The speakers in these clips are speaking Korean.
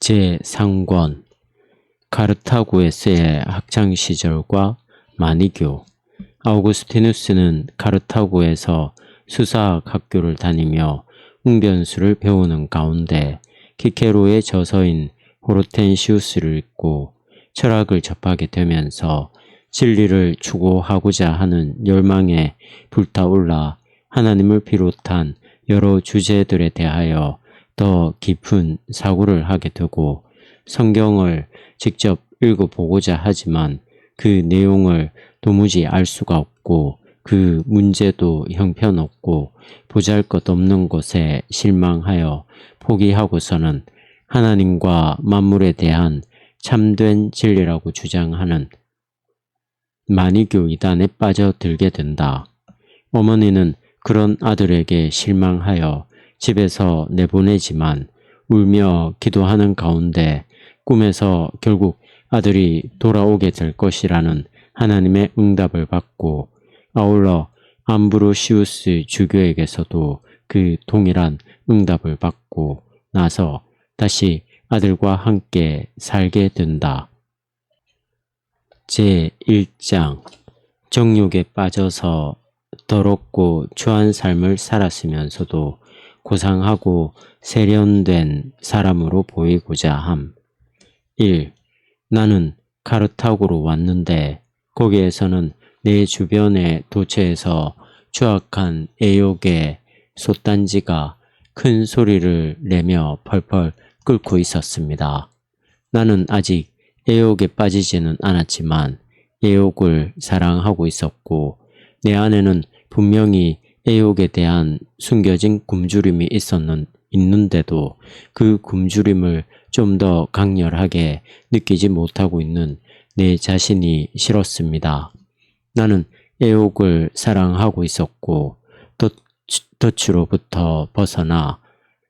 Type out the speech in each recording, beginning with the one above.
제3권 카르타고에서의 학창시절과 마니교. 아우구스티누스는 카르타고에서 수사학 학교를 다니며 웅변수를 배우는 가운데 키케로의 저서인 호르텐시우스를 읽고 철학을 접하게 되면서 진리를 추구하고자 하는 열망에 불타올라 하나님을 비롯한 여러 주제들에 대하여 더 깊은 사고를 하게 되고 성경을 직접 읽어보고자 하지만 그 내용을 도무지 알 수가 없고 그 문제도 형편없고 보잘것없는 것에 실망하여 포기하고서는 하나님과 만물에 대한 참된 진리라고 주장하는 마니교 이단에 빠져들게 된다. 어머니는 그런 아들에게 실망하여 집에서 내보내지만 울며 기도하는 가운데 꿈에서 결국 아들이 돌아오게 될 것이라는 하나님의 응답을 받고 아울러 암브로시우스 주교에게서도 그 동일한 응답을 받고 나서 다시 아들과 함께 살게 된다. 제1장 정욕에 빠져서 더럽고 추한 삶을 살았으면서도 고상하고 세련된 사람으로 보이고자 함. 1. 나는 카르타고로 왔는데 거기에서는 내 주변의 도처에서 추악한 애욕의 솥단지가 큰 소리를 내며 펄펄 끓고 있었습니다. 나는 아직 애욕에 빠지지는 않았지만 애욕을 사랑하고 있었고 내 안에는 분명히 애욕에 대한 숨겨진 굶주림이 있는데도 그 굶주림을 좀 더 강렬하게 느끼지 못하고 있는 내 자신이 싫었습니다. 나는 애욕을 사랑하고 있었고 덫으로부터 벗어나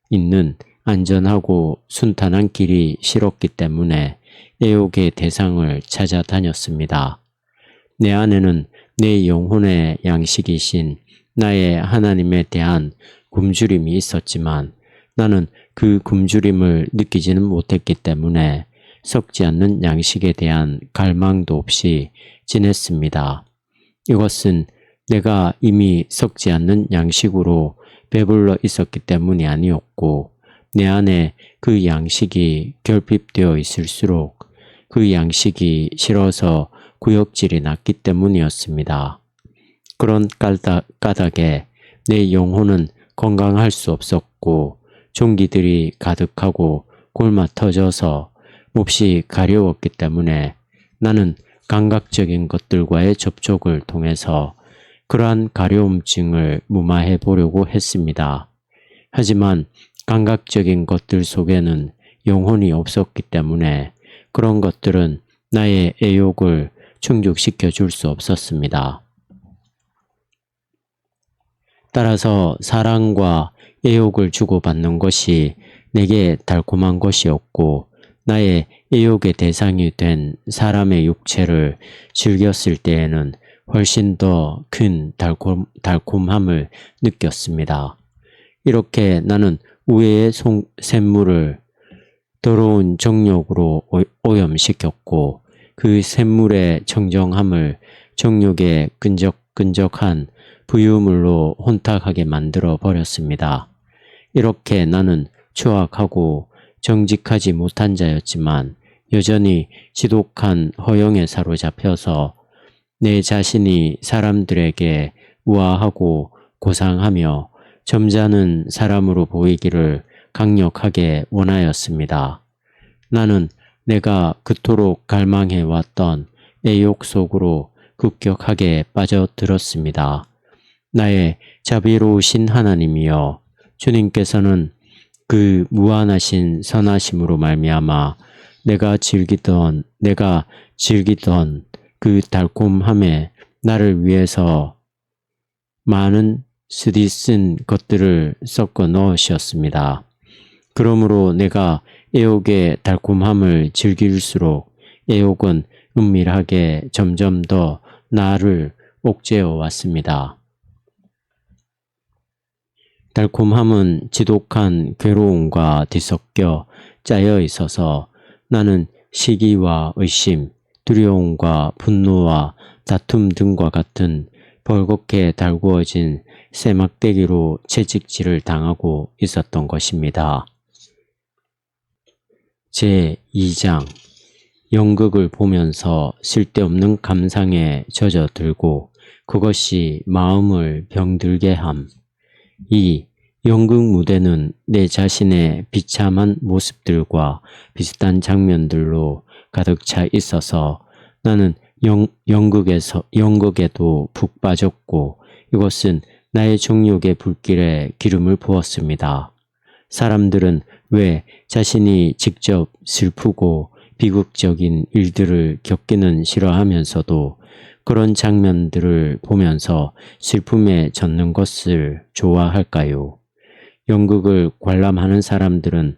있는 안전하고 순탄한 길이 싫었기 때문에 애욕의 대상을 찾아다녔습니다. 내 안에는 내 영혼의 양식이신 나의 하나님에 대한 굶주림이 있었지만 나는 그 굶주림을 느끼지는 못했기 때문에 썩지 않는 양식에 대한 갈망도 없이 지냈습니다. 이것은 내가 이미 썩지 않는 양식으로 배불러 있었기 때문이 아니었고 내 안에 그 양식이 결핍되어 있을수록 그 양식이 싫어서 구역질이 났기 때문이었습니다. 그런 까닭에 내 영혼은 건강할 수 없었고 종기들이 가득하고 골마 터져서 몹시 가려웠기 때문에 나는 감각적인 것들과의 접촉을 통해서 그러한 가려움증을 무마해 보려고 했습니다. 하지만 감각적인 것들 속에는 영혼이 없었기 때문에 그런 것들은 나의 애욕을 충족시켜 줄 수 없었습니다. 따라서 사랑과 애욕을 주고받는 것이 내게 달콤한 것이었고 나의 애욕의 대상이 된 사람의 육체를 즐겼을 때에는 훨씬 더 큰 달콤함을 느꼈습니다. 이렇게 나는 우애의 샘물을 더러운 정욕으로 오염시켰고 그 샘물의 청정함을 정욕의 끈적끈적한 부유물로 혼탁하게 만들어 버렸습니다. 이렇게 나는 추악하고 정직하지 못한 자였지만 여전히 지독한 허영에 사로잡혀서 내 자신이 사람들에게 우아하고 고상하며 점잖은 사람으로 보이기를 강력하게 원하였습니다. 나는 내가 그토록 갈망해왔던 애욕 속으로 급격하게 빠져들었습니다. 나의 자비로우신 하나님이여, 주님께서는 그 무한하신 선하심으로 말미암아 내가 즐기던 그 달콤함에 나를 위해서 많은 쓰디쓴 것들을 섞어 넣으셨습니다. 그러므로 내가 애욕의 달콤함을 즐길수록 애욕은 은밀하게 점점 더 나를 옥죄어 왔습니다. 달콤함은 지독한 괴로움과 뒤섞여 짜여 있어서 나는 시기와 의심, 두려움과 분노와 다툼 등과 같은 벌겋게 달구어진 새막대기로 채찍질을 당하고 있었던 것입니다. 제2장 연극을 보면서 쓸데없는 감상에 젖어들고 그것이 마음을 병들게 함. 2. 연극 무대는 내 자신의 비참한 모습들과 비슷한 장면들로 가득 차 있어서 나는 연극에도 푹 빠졌고 이것은 나의 정욕의 불길에 기름을 부었습니다. 사람들은 왜 자신이 직접 슬프고 비극적인 일들을 겪기는 싫어하면서도 그런 장면들을 보면서 슬픔에 젖는 것을 좋아할까요? 연극을 관람하는 사람들은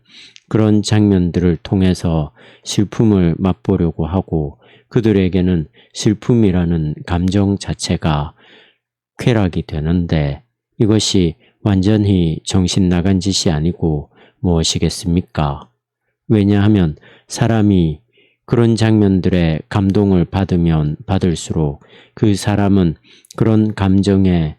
그런 장면들을 통해서 슬픔을 맛보려고 하고 그들에게는 슬픔이라는 감정 자체가 쾌락이 되는데 이것이 완전히 정신 나간 짓이 아니고 무엇이겠습니까? 왜냐하면 사람이 그런 장면들에 감동을 받으면 받을수록 그 사람은 그런 감정에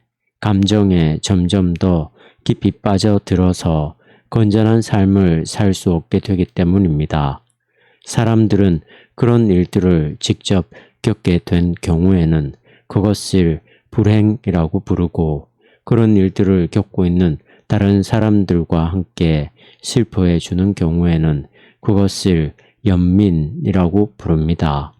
점점 더 깊이 빠져들어서 건전한 삶을 살 수 없게 되기 때문입니다. 사람들은 그런 일들을 직접 겪게 된 경우에는 그것을 불행이라고 부르고 그런 일들을 겪고 있는 다른 사람들과 함께 슬퍼해 주는 경우에는 그것을 연민이라고 부릅니다.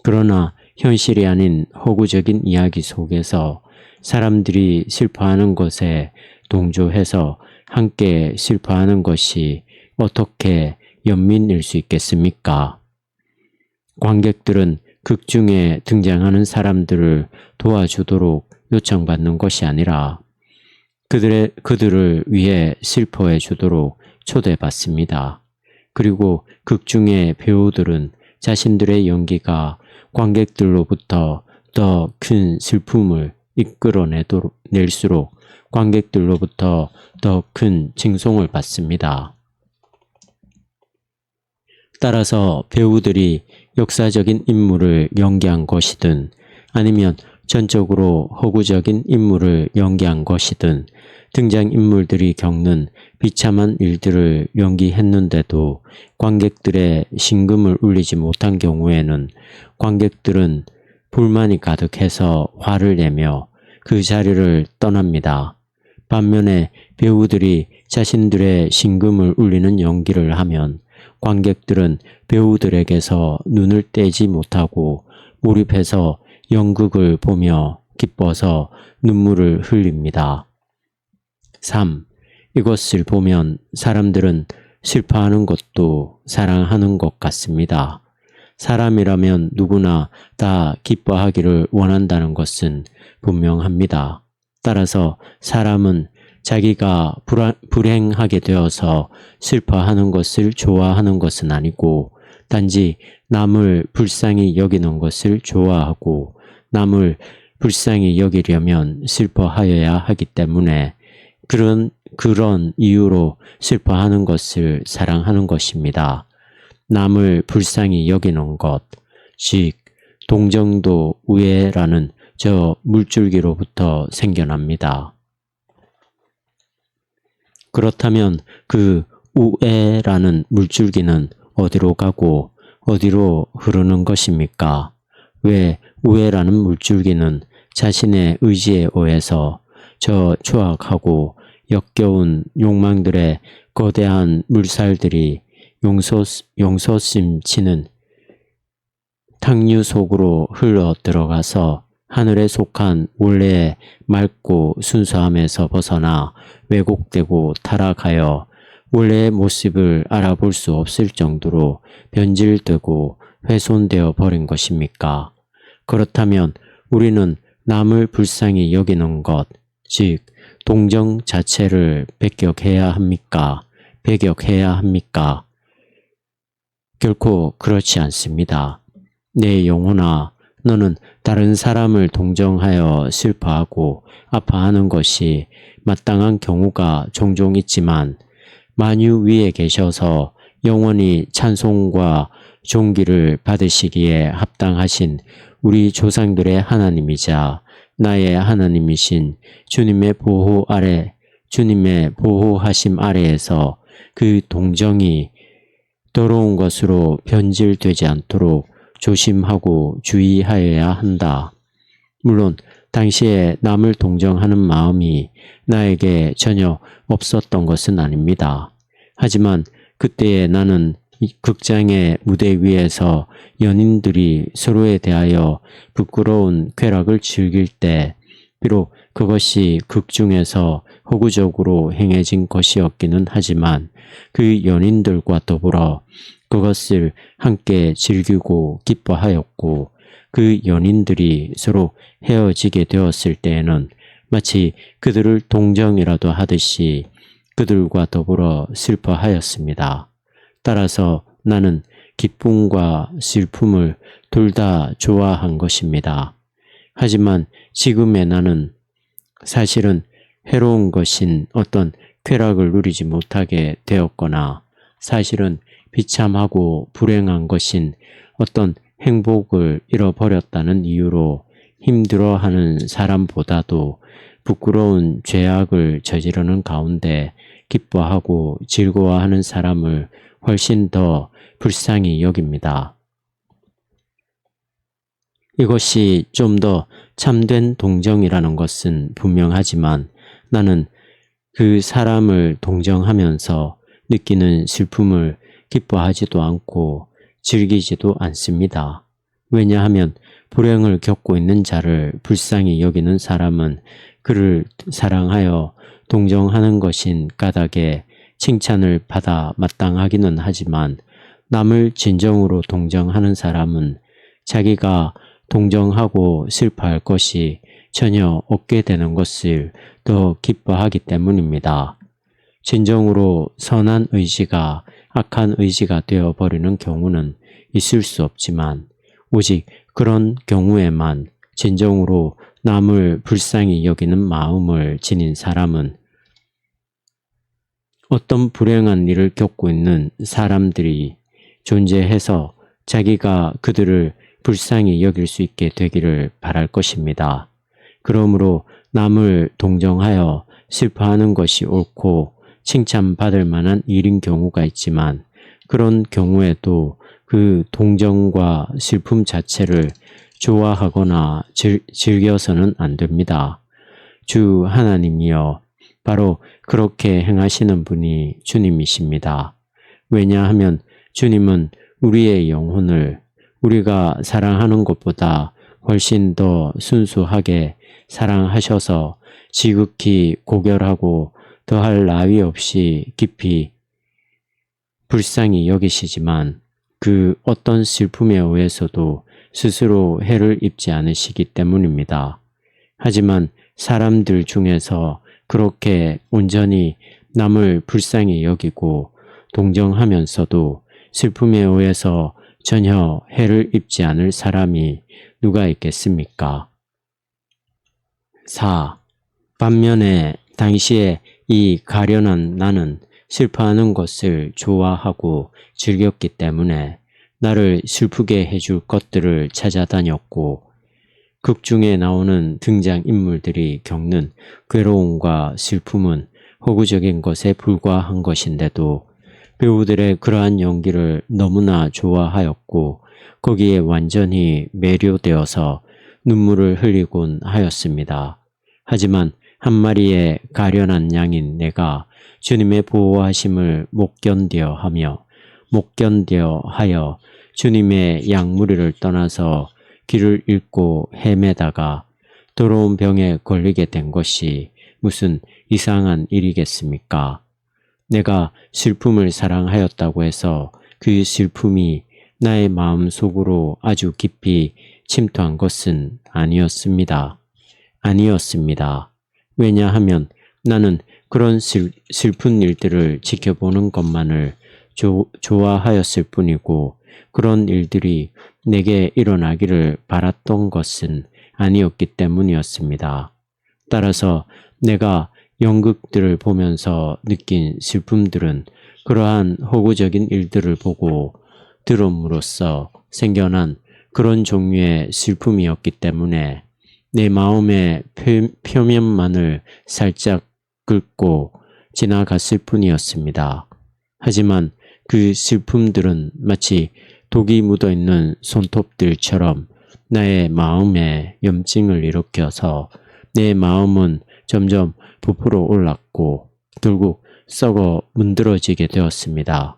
그러나 현실이 아닌 허구적인 이야기 속에서 사람들이 슬퍼하는 것에 동조해서 함께 슬퍼하는 것이 어떻게 연민일 수 있겠습니까? 관객들은 극 중에 등장하는 사람들을 도와주도록 요청받는 것이 아니라 그들을 위해 슬퍼해 주도록 초대받습니다. 그리고 극 중의 배우들은 자신들의 연기가 관객들로부터 더 큰 슬픔을 이끌어낼수록 관객들로부터 더 큰 칭송을 받습니다. 따라서 배우들이 역사적인 인물을 연기한 것이든 아니면 전적으로 허구적인 인물을 연기한 것이든 등장인물들이 겪는 비참한 일들을 연기했는데도 관객들의 심금을 울리지 못한 경우에는 관객들은 불만이 가득해서 화를 내며 그 자리를 떠납니다. 반면에 배우들이 자신들의 심금을 울리는 연기를 하면 관객들은 배우들에게서 눈을 떼지 못하고 몰입해서 연극을 보며 기뻐서 눈물을 흘립니다. 3. 이것을 보면 사람들은 슬퍼하는 것도 사랑하는 것 같습니다. 사람이라면 누구나 다 기뻐하기를 원한다는 것은 분명합니다. 따라서 사람은 자기가 불행하게 되어서 슬퍼하는 것을 좋아하는 것은 아니고 단지 남을 불쌍히 여기는 것을 좋아하고 남을 불쌍히 여기려면 슬퍼하여야 하기 때문에 그런 이유로 슬퍼하는 것을 사랑하는 것입니다. 남을 불쌍히 여기는 것, 즉 동정도 우애라는 저 물줄기로부터 생겨납니다. 그렇다면 그 우애라는 물줄기는 어디로 가고 어디로 흐르는 것입니까? 왜 우애라는 물줄기는 자신의 의지에 의해서 저 추악하고 역겨운 욕망들의 거대한 물살들이 용솟음 치는 탕류 속으로 흘러 들어가서 하늘에 속한 원래의 맑고 순수함에서 벗어나 왜곡되고 타락하여 원래의 모습을 알아볼 수 없을 정도로 변질되고 훼손되어 버린 것입니까? 그렇다면 우리는 남을 불쌍히 여기는 것, 즉 동정 자체를 배격해야 합니까? 결코 그렇지 않습니다. 내 영혼아, 너는 다른 사람을 동정하여 슬퍼하고 아파하는 것이 마땅한 경우가 종종 있지만 만유 위에 계셔서 영원히 찬송과 존귀를 받으시기에 합당하신 우리 조상들의 하나님이자 나의 하나님이신 주님의 보호하심 아래에서 그 동정이 더러운 것으로 변질되지 않도록 조심하고 주의하여야 한다. 물론 당시에 남을 동정하는 마음이 나에게 전혀 없었던 것은 아닙니다. 하지만 그때에 나는 극장의 무대 위에서 연인들이 서로에 대하여 부끄러운 쾌락을 즐길 때 비록 그것이 극중에서 허구적으로 행해진 것이었기는 하지만 그 연인들과 더불어 그것을 함께 즐기고 기뻐하였고 그 연인들이 서로 헤어지게 되었을 때에는 마치 그들을 동정이라도 하듯이 그들과 더불어 슬퍼하였습니다. 따라서 나는 기쁨과 슬픔을 둘 다 좋아한 것입니다. 하지만 지금의 나는 사실은 해로운 것인 어떤 쾌락을 누리지 못하게 되었거나 사실은 비참하고 불행한 것인 어떤 행복을 잃어버렸다는 이유로 힘들어하는 사람보다도 부끄러운 죄악을 저지르는 가운데 기뻐하고 즐거워하는 사람을 훨씬 더 불쌍히 여깁니다. 이것이 좀 더 참된 동정이라는 것은 분명하지만 나는 그 사람을 동정하면서 느끼는 슬픔을 기뻐하지도 않고 즐기지도 않습니다. 왜냐하면 불행을 겪고 있는 자를 불쌍히 여기는 사람은 그를 사랑하여 동정하는 것인 까닭에 칭찬을 받아 마땅하기는 하지만 남을 진정으로 동정하는 사람은 자기가 동정하고 슬퍼할 것이 전혀 없게 되는 것을 더 기뻐하기 때문입니다. 진정으로 선한 의지가 악한 의지가 되어버리는 경우는 있을 수 없지만 오직 그런 경우에만 진정으로 남을 불쌍히 여기는 마음을 지닌 사람은 어떤 불행한 일을 겪고 있는 사람들이 존재해서 자기가 그들을 불쌍히 여길 수 있게 되기를 바랄 것입니다. 그러므로 남을 동정하여 슬퍼하는 것이 옳고 칭찬받을 만한 일인 경우가 있지만 그런 경우에도 그 동정과 슬픔 자체를 좋아하거나 즐겨서는 안 됩니다. 주 하나님이여 바로 그렇게 행하시는 분이 주님이십니다. 왜냐하면 주님은 우리의 영혼을 우리가 사랑하는 것보다 훨씬 더 순수하게 사랑하셔서 지극히 고결하고 더할 나위 없이 깊이 불쌍히 여기시지만 그 어떤 슬픔에 의해서도 스스로 해를 입지 않으시기 때문입니다. 하지만 사람들 중에서 그렇게 온전히 남을 불쌍히 여기고 동정하면서도 슬픔에 의해서 전혀 해를 입지 않을 사람이 누가 있겠습니까? 4. 반면에 당시에 이 가련한 나는 슬퍼하는 것을 좋아하고 즐겼기 때문에 나를 슬프게 해줄 것들을 찾아다녔고 극중에 나오는 등장인물들이 겪는 괴로움과 슬픔은 허구적인 것에 불과한 것인데도 배우들의 그러한 연기를 너무나 좋아하였고 거기에 완전히 매료되어서 눈물을 흘리곤 하였습니다. 하지만 한 마리의 가련한 양인 내가 주님의 보호하심을 못 견뎌 하여 주님의 양무리를 떠나서 길을 잃고 헤매다가 더러운 병에 걸리게 된 것이 무슨 이상한 일이겠습니까? 내가 슬픔을 사랑하였다고 해서 그 슬픔이 나의 마음 속으로 아주 깊이 침투한 것은 아니었습니다. 왜냐하면 나는 그런 슬픈 일들을 지켜보는 것만을 좋아하였을 뿐이고 그런 일들이 내게 일어나기를 바랐던 것은 아니었기 때문이었습니다. 따라서 내가 연극들을 보면서 느낀 슬픔들은 그러한 허구적인 일들을 보고 들음으로써 생겨난 그런 종류의 슬픔이었기 때문에 내 마음의 표면만을 살짝 긁고 지나갔을 뿐이었습니다. 하지만 그 슬픔들은 마치 독이 묻어있는 손톱들처럼 나의 마음에 염증을 일으켜서 내 마음은 점점 부풀어 올랐고 결국 썩어 문드러지게 되었습니다.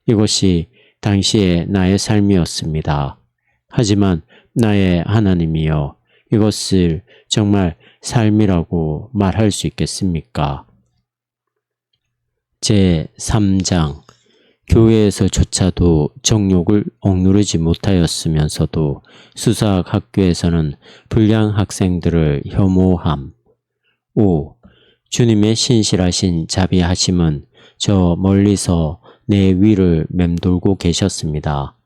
이것이 당시의 나의 삶이었습니다. 하지만 나의 하나님이여, 이것을 정말 삶이라고 말할 수 있겠습니까? 제3장 교회에서조차도 정욕을 억누르지 못하였으면서도 수사학교에서는 불량 학생들을 혐오함. 5. 주님의 신실하신 자비하심은 저 멀리서 내 위를 맴돌고 계셨습니다.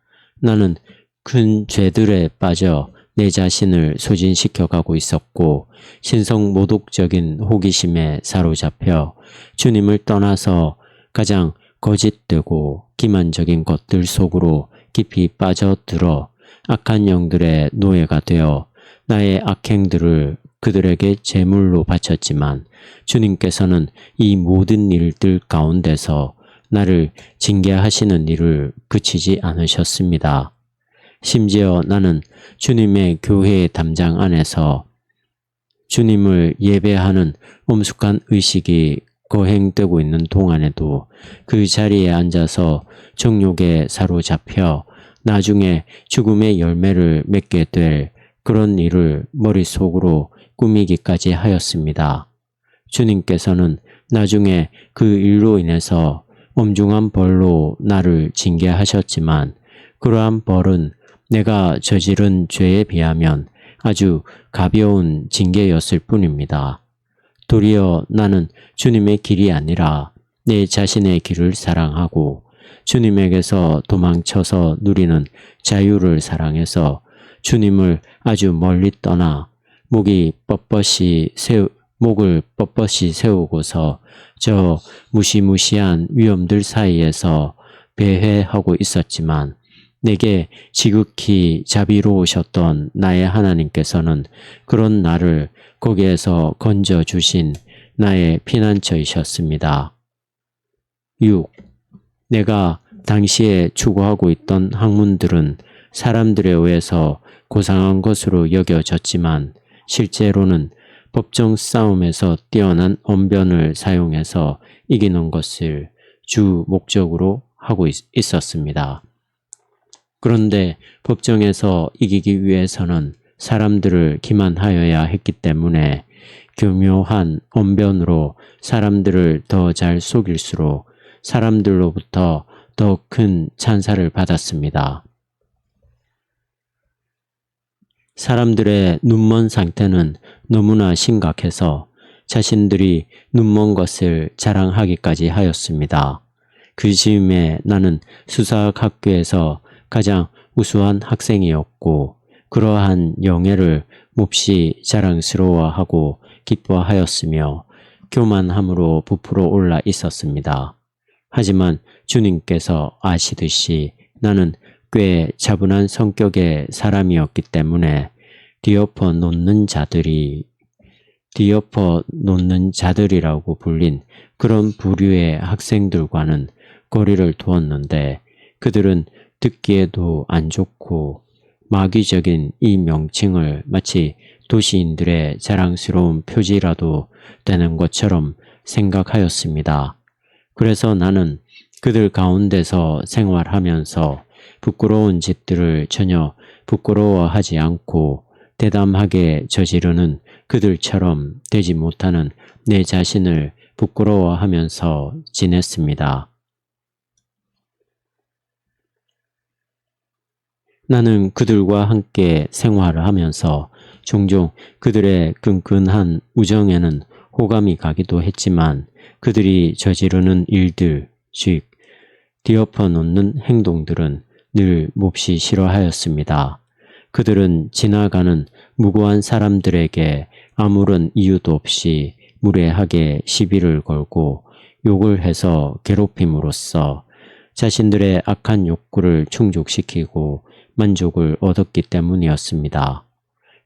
나는 큰 죄들에 빠져 내 자신을 소진시켜 가고 있었고 신성모독적인 호기심에 사로잡혀 주님을 떠나서 가장 거짓되고 기만적인 것들 속으로 깊이 빠져들어 악한 영들의 노예가 되어 나의 악행들을 그들에게 제물로 바쳤지만 주님께서는 이 모든 일들 가운데서 나를 징계하시는 일을 그치지 않으셨습니다. 심지어 나는 주님의 교회의 담장 안에서 주님을 예배하는 엄숙한 의식이 거행되고 있는 동안에도 그 자리에 앉아서 정욕에 사로잡혀 나중에 죽음의 열매를 맺게 될 그런 일을 머릿속으로 꾸미기까지 하였습니다. 주님께서는 나중에 그 일로 인해서 엄중한 벌로 나를 징계하셨지만 그러한 벌은 내가 저지른 죄에 비하면 아주 가벼운 징계였을 뿐입니다. 도리어 나는 주님의 길이 아니라 내 자신의 길을 사랑하고 주님에게서 도망쳐서 누리는 자유를 사랑해서 주님을 아주 멀리 떠나 목을 뻣뻣이 세우고서 저 무시무시한 위험들 사이에서 배회하고 있었지만 내게 지극히 자비로우셨던 나의 하나님께서는 그런 나를 거기에서 건져주신 나의 피난처이셨습니다. 6. 내가 당시에 추구하고 있던 학문들은 사람들에 의해서 고상한 것으로 여겨졌지만 실제로는 법정 싸움에서 뛰어난 언변을 사용해서 이기는 것을 주 목적으로 하고 있었습니다. 그런데 법정에서 이기기 위해서는 사람들을 기만하여야 했기 때문에 교묘한 언변으로 사람들을 더 잘 속일수록 사람들로부터 더 큰 찬사를 받았습니다. 사람들의 눈먼 상태는 너무나 심각해서 자신들이 눈먼 것을 자랑하기까지 하였습니다. 그 즈음에 나는 수사학교에서 가장 우수한 학생이었고 그러한 영예를 몹시 자랑스러워하고 기뻐하였으며 교만함으로 부풀어 올라 있었습니다. 하지만 주님께서 아시듯이 나는 꽤 차분한 성격의 사람이었기 때문에 뒤엎어 놓는 자들이라고 불린 그런 부류의 학생들과는 거리를 두었는데 그들은 듣기에도 안 좋고 마귀적인 이 명칭을 마치 도시인들의 자랑스러운 표지라도 되는 것처럼 생각하였습니다. 그래서 나는 그들 가운데서 생활하면서 부끄러운 짓들을 전혀 부끄러워하지 않고 대담하게 저지르는 그들처럼 되지 못하는 내 자신을 부끄러워하면서 지냈습니다. 나는 그들과 함께 생활을 하면서 종종 그들의 끈끈한 우정에는 호감이 가기도 했지만 그들이 저지르는 일들, 즉 뒤엎어 놓는 행동들은 늘 몹시 싫어하였습니다. 그들은 지나가는 무고한 사람들에게 아무런 이유도 없이 무례하게 시비를 걸고 욕을 해서 괴롭힘으로써 자신들의 악한 욕구를 충족시키고 만족을 얻었기 때문이었습니다.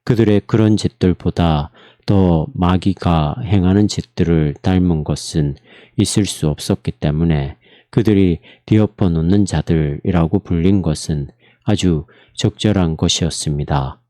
그들의 그런 짓들보다 더 마귀가 행하는 짓들을 닮은 것은 있을 수 없었기 때문에 그들이 뒤엎어 놓는 자들이라고 불린 것은 아주 적절한 것이었습니다.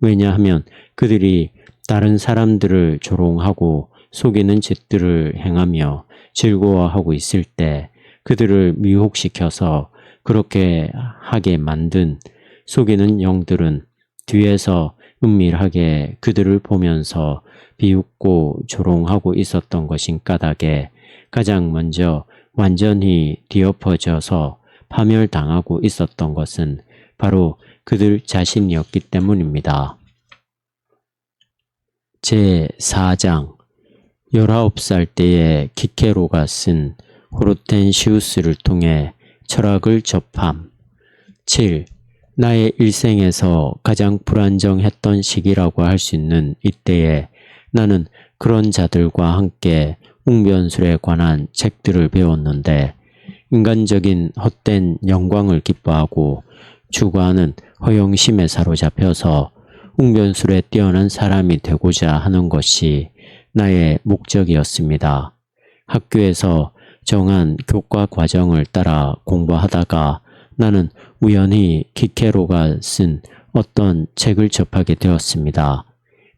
왜냐하면 그들이 다른 사람들을 조롱하고 속이는 짓들을 행하며 즐거워하고 있을 때 그들을 미혹시켜서 그렇게 하게 만든 속이는 영들은 뒤에서 은밀하게 그들을 보면서 비웃고 조롱하고 있었던 것인 까닭에 가장 먼저 완전히 뒤엎어져서 파멸당하고 있었던 것은 바로 그들 자신이었기 때문입니다. 제4장 19살 때에 키케로가 쓴 호르텐시우스를 통해 철학을 접함. 7. 나의 일생에서 가장 불안정했던 시기라고 할 수 있는 이때에 나는 그런 자들과 함께 웅변술에 관한 책들을 배웠는데 인간적인 헛된 영광을 기뻐하고 추구하는 허영심에 사로잡혀서 웅변술에 뛰어난 사람이 되고자 하는 것이 나의 목적이었습니다. 학교에서 정한 교과 과정을 따라 공부하다가 나는 우연히 키케로가 쓴 어떤 책을 접하게 되었습니다.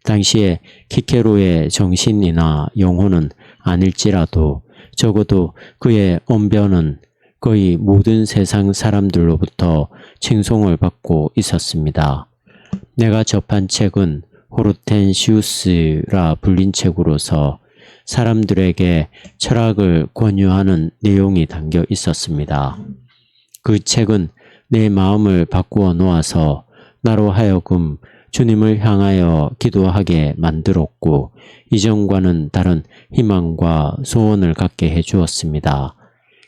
당시에 키케로의 정신이나 영혼은 아닐지라도 적어도 그의 언변은 거의 모든 세상 사람들로부터 칭송을 받고 있었습니다. 내가 접한 책은 호르텐시우스라 불린 책으로서 사람들에게 철학을 권유하는 내용이 담겨 있었습니다. 그 책은 내 마음을 바꾸어 놓아서 나로 하여금 주님을 향하여 기도하게 만들었고 이전과는 다른 희망과 소원을 갖게 해주었습니다.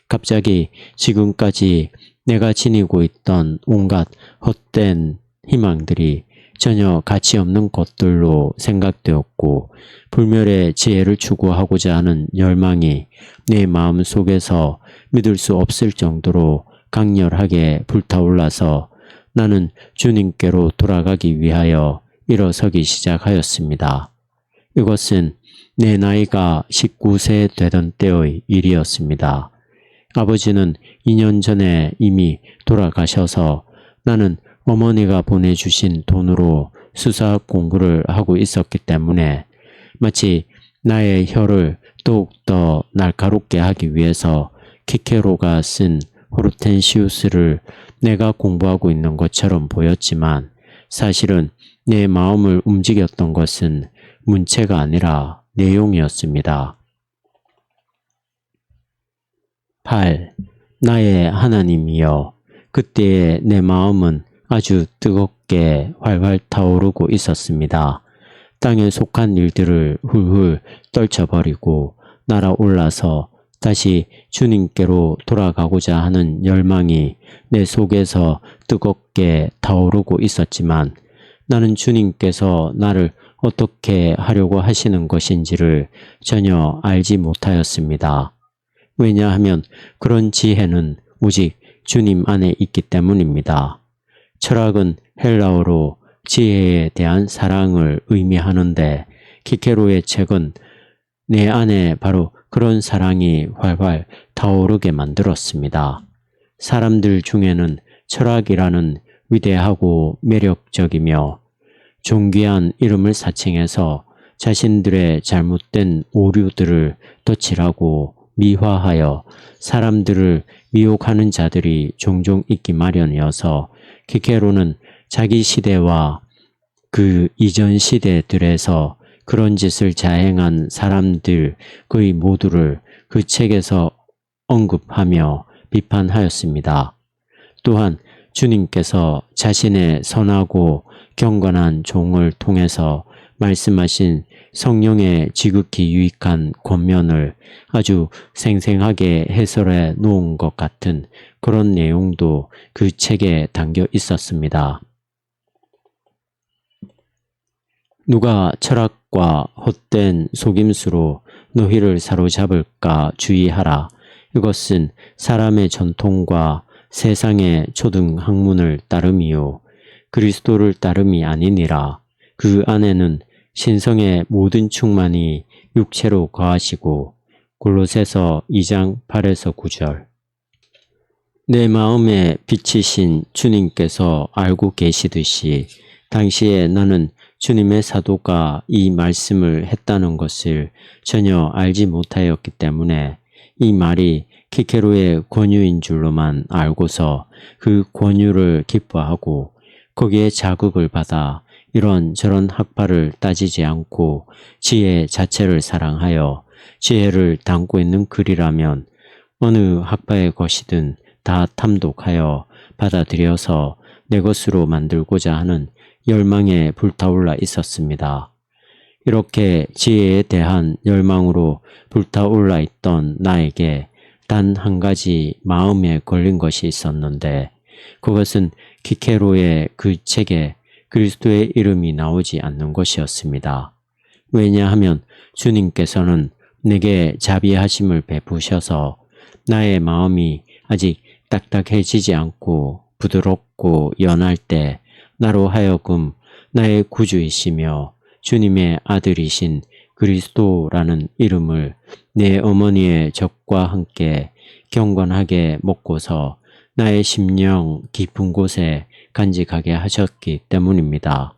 갑자기 지금까지 내가 지니고 있던 온갖 헛된 희망들이 전혀 가치 없는 것들로 생각되었고 불멸의 지혜를 추구하고자 하는 열망이 내 마음 속에서 믿을 수 없을 정도로 강렬하게 불타올라서 나는 주님께로 돌아가기 위하여 일어서기 시작하였습니다. 이것은 내 나이가 19세 되던 때의 일이었습니다. 아버지는 2년 전에 이미 돌아가셔서 나는 어머니가 보내주신 돈으로 수사학 공부를 하고 있었기 때문에 마치 나의 혀를 더욱더 날카롭게 하기 위해서 키케로가 쓴 호르텐시우스를 내가 공부하고 있는 것처럼 보였지만 사실은 내 마음을 움직였던 것은 문체가 아니라 내용이었습니다. 8. 나의 하나님이여, 그때의 내 마음은 아주 뜨겁게 활활 타오르고 있었습니다. 땅에 속한 일들을 훌훌 떨쳐버리고 날아올라서 다시 주님께로 돌아가고자 하는 열망이 내 속에서 뜨겁게 타오르고 있었지만 나는 주님께서 나를 어떻게 하려고 하시는 것인지를 전혀 알지 못하였습니다. 왜냐하면 그런 지혜는 오직 주님 안에 있기 때문입니다. 철학은 헬라어로 지혜에 대한 사랑을 의미하는데 키케로의 책은 내 안에 바로 그런 사랑이 활활 타오르게 만들었습니다. 사람들 중에는 철학이라는 위대하고 매력적이며 존귀한 이름을 사칭해서 자신들의 잘못된 오류들을 덧칠하고 미화하여 사람들을 미혹하는 자들이 종종 있기 마련이어서 키케로는 자기 시대와 그 이전 시대들에서 그런 짓을 자행한 사람들 거의 모두를 그 책에서 언급하며 비판하였습니다. 또한 주님께서 자신의 선하고 경건한 종을 통해서 말씀하신 성령의 지극히 유익한 권면을 아주 생생하게 해설해 놓은 것 같은 그런 내용도 그 책에 담겨 있었습니다. 누가 철학과 헛된 속임수로 너희를 사로잡을까 주의하라. 이것은 사람의 전통과 세상의 초등 학문을 따름이요 그리스도를 따름이 아니니라. 그 안에는 신성의 모든 충만이 육체로 거하시고. 골로새서 2장 8에서 9절. 내 마음에 비치신 주님께서 알고 계시듯이 당시에 나는 주님의 사도가 이 말씀을 했다는 것을 전혀 알지 못하였기 때문에 이 말이 키케로의 권유인 줄로만 알고서 그 권유를 기뻐하고 거기에 자극을 받아 이런저런 학파를 따지지 않고 지혜 자체를 사랑하여 지혜를 담고 있는 글이라면 어느 학파의 것이든 다 탐독하여 받아들여서 내 것으로 만들고자 하는 열망에 불타올라 있었습니다. 이렇게 지혜에 대한 열망으로 불타올라 있던 나에게 단 한 가지 마음에 걸린 것이 있었는데 그것은 키케로의 그 책에 그리스도의 이름이 나오지 않는 것이었습니다. 왜냐하면 주님께서는 내게 자비하심을 베푸셔서 나의 마음이 아직 딱딱해지지 않고 부드럽고 연할 때 나로 하여금 나의 구주이시며 주님의 아들이신 그리스도라는 이름을 내 어머니의 젖과 함께 경건하게 먹고서 나의 심령 깊은 곳에 간직하게 하셨기 때문입니다.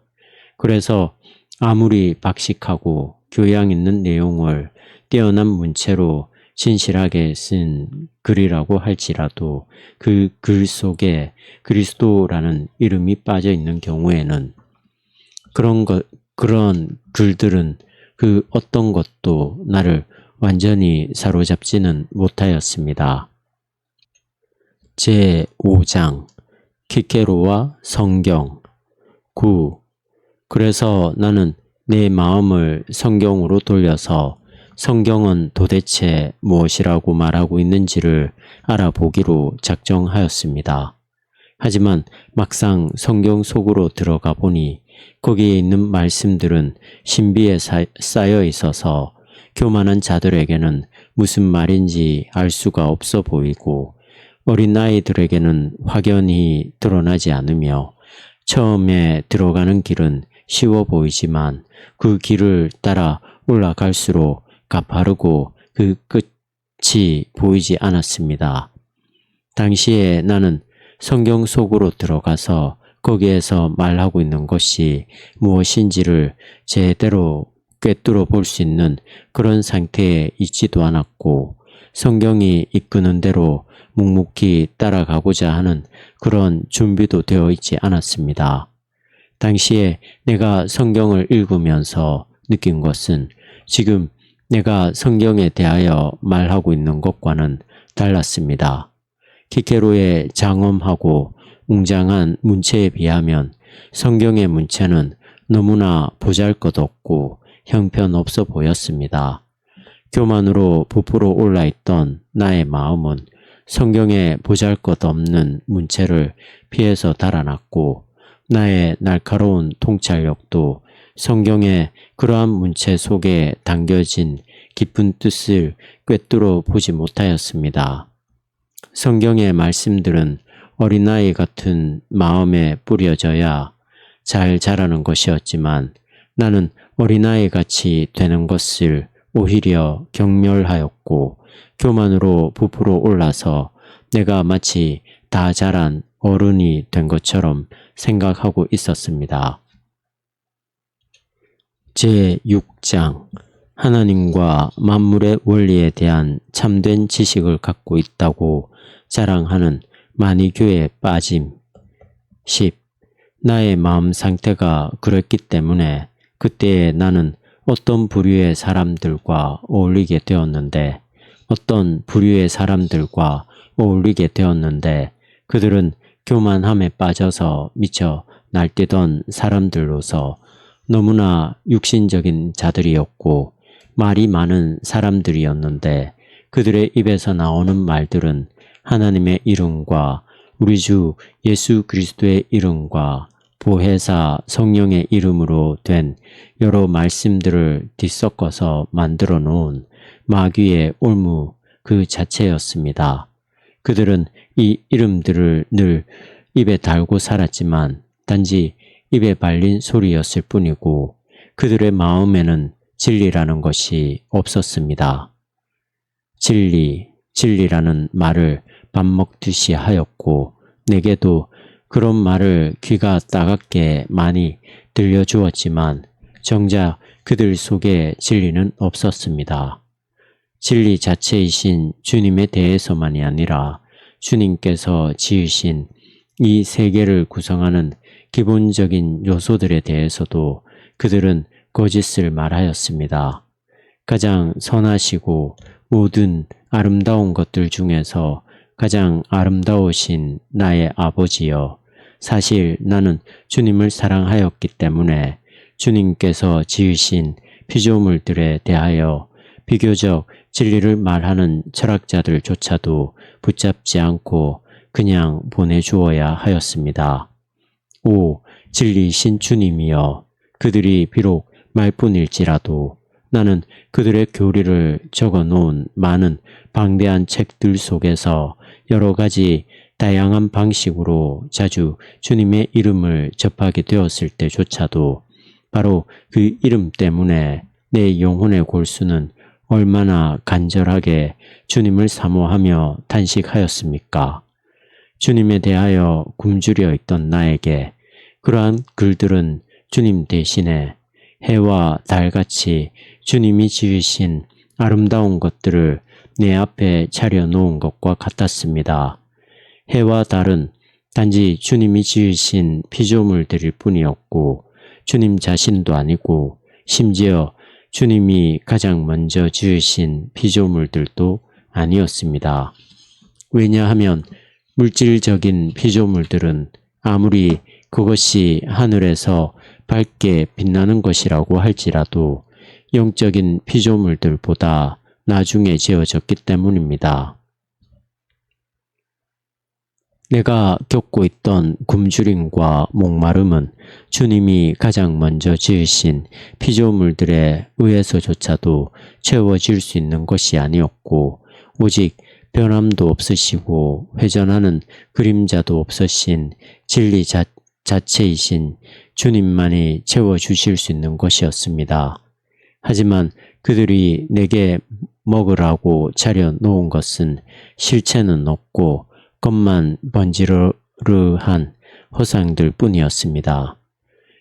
그래서 아무리 박식하고 교양 있는 내용을 뛰어난 문체로 진실하게 쓴 글이라고 할지라도 그 글 속에 그리스도라는 이름이 빠져 있는 경우에는 그런 글들은 그 어떤 것도 나를 완전히 사로잡지는 못하였습니다. 제5장 키케로와 성경 9. 그래서 나는 내 마음을 성경으로 돌려서 성경은 도대체 무엇이라고 말하고 있는지를 알아보기로 작정하였습니다. 하지만 막상 성경 속으로 들어가 보니 거기에 있는 말씀들은 신비에 쌓여 있어서 교만한 자들에게는 무슨 말인지 알 수가 없어 보이고 어린아이들에게는 확연히 드러나지 않으며 처음에 들어가는 길은 쉬워 보이지만 그 길을 따라 올라갈수록 가파르고 그 끝이 보이지 않았습니다. 당시에 나는 성경 속으로 들어가서 거기에서 말하고 있는 것이 무엇인지를 제대로 꿰뚫어 볼 수 있는 그런 상태에 있지도 않았고 성경이 이끄는 대로 묵묵히 따라가고자 하는 그런 준비도 되어 있지 않았습니다. 당시에 내가 성경을 읽으면서 느낀 것은 지금 내가 성경에 대하여 말하고 있는 것과는 달랐습니다. 키케로의 장엄하고 웅장한 문체에 비하면 성경의 문체는 너무나 보잘것없고 형편없어 보였습니다. 교만으로 부풀어 올라있던 나의 마음은 성경의 보잘것없는 문체를 피해서 달아났고 나의 날카로운 통찰력도 성경의 그러한 문체 속에 담겨진 깊은 뜻을 꿰뚫어 보지 못하였습니다. 성경의 말씀들은 어린아이 같은 마음에 뿌려져야 잘 자라는 것이었지만 나는 어린아이 같이 되는 것을 오히려 경멸하였고 교만으로 부풀어 올라서 내가 마치 다 자란 어른이 된 것처럼 생각하고 있었습니다. 제6장 하나님과 만물의 원리에 대한 참된 지식을 갖고 있다고 자랑하는 마니교에 빠짐. 10. 나의 마음 상태가 그랬기 때문에 그때에 나는 어떤 부류의 사람들과 어울리게 되었는데 그들은 교만함에 빠져서 미쳐 날뛰던 사람들로서 너무나 육신적인 자들이었고 말이 많은 사람들이었는데 그들의 입에서 나오는 말들은 하나님의 이름과 우리 주 예수 그리스도의 이름과 보혜사 성령의 이름으로 된 여러 말씀들을 뒤섞어서 만들어 놓은 마귀의 올무 그 자체였습니다. 그들은 이 이름들을 늘 입에 달고 살았지만 단지 입에 발린 소리였을 뿐이고 그들의 마음에는 진리라는 것이 없었습니다. 진리라는 말을 밥 먹듯이 하였고 내게도 그런 말을 귀가 따갑게 많이 들려주었지만 정작 그들 속에 진리는 없었습니다. 진리 자체이신 주님에 대해서만이 아니라 주님께서 지으신 이 세계를 구성하는 기본적인 요소들에 대해서도 그들은 거짓을 말하였습니다. 가장 선하시고 모든 아름다운 것들 중에서 가장 아름다우신 나의 아버지여, 사실 나는 주님을 사랑하였기 때문에 주님께서 지으신 피조물들에 대하여 비교적 진리를 말하는 철학자들조차도 붙잡지 않고 그냥 보내주어야 하였습니다. 오, 진리이신 주님이여, 그들이 비록 말뿐일지라도 나는 그들의 교리를 적어 놓은 많은 방대한 책들 속에서 여러 가지 다양한 방식으로 자주 주님의 이름을 접하게 되었을 때조차도 바로 그 이름 때문에 내 영혼의 골수는 얼마나 간절하게 주님을 사모하며 탄식하였습니까? 주님에 대하여 굶주려 있던 나에게 그러한 글들은 주님 대신에 해와 달같이 주님이 지으신 아름다운 것들을 내 앞에 차려놓은 것과 같았습니다. 해와 달은 단지 주님이 지으신 피조물들일 뿐이었고 주님 자신도 아니고 심지어 주님이 가장 먼저 지으신 피조물들도 아니었습니다. 왜냐하면 물질적인 피조물들은 아무리 그것이 하늘에서 밝게 빛나는 것이라고 할지라도 영적인 피조물들보다 나중에 지어졌기 때문입니다. 내가 겪고 있던 굶주림과 목마름은 주님이 가장 먼저 지으신 피조물들에 의해서조차도 채워질 수 있는 것이 아니었고 오직 변함도 없으시고 회전하는 그림자도 없으신 진리 자체이신 주님만이 채워주실 수 있는 것이었습니다. 하지만 그들이 내게 먹으라고 차려놓은 것은 실체는 없고 겉만 번지르르한 허상들 뿐이었습니다.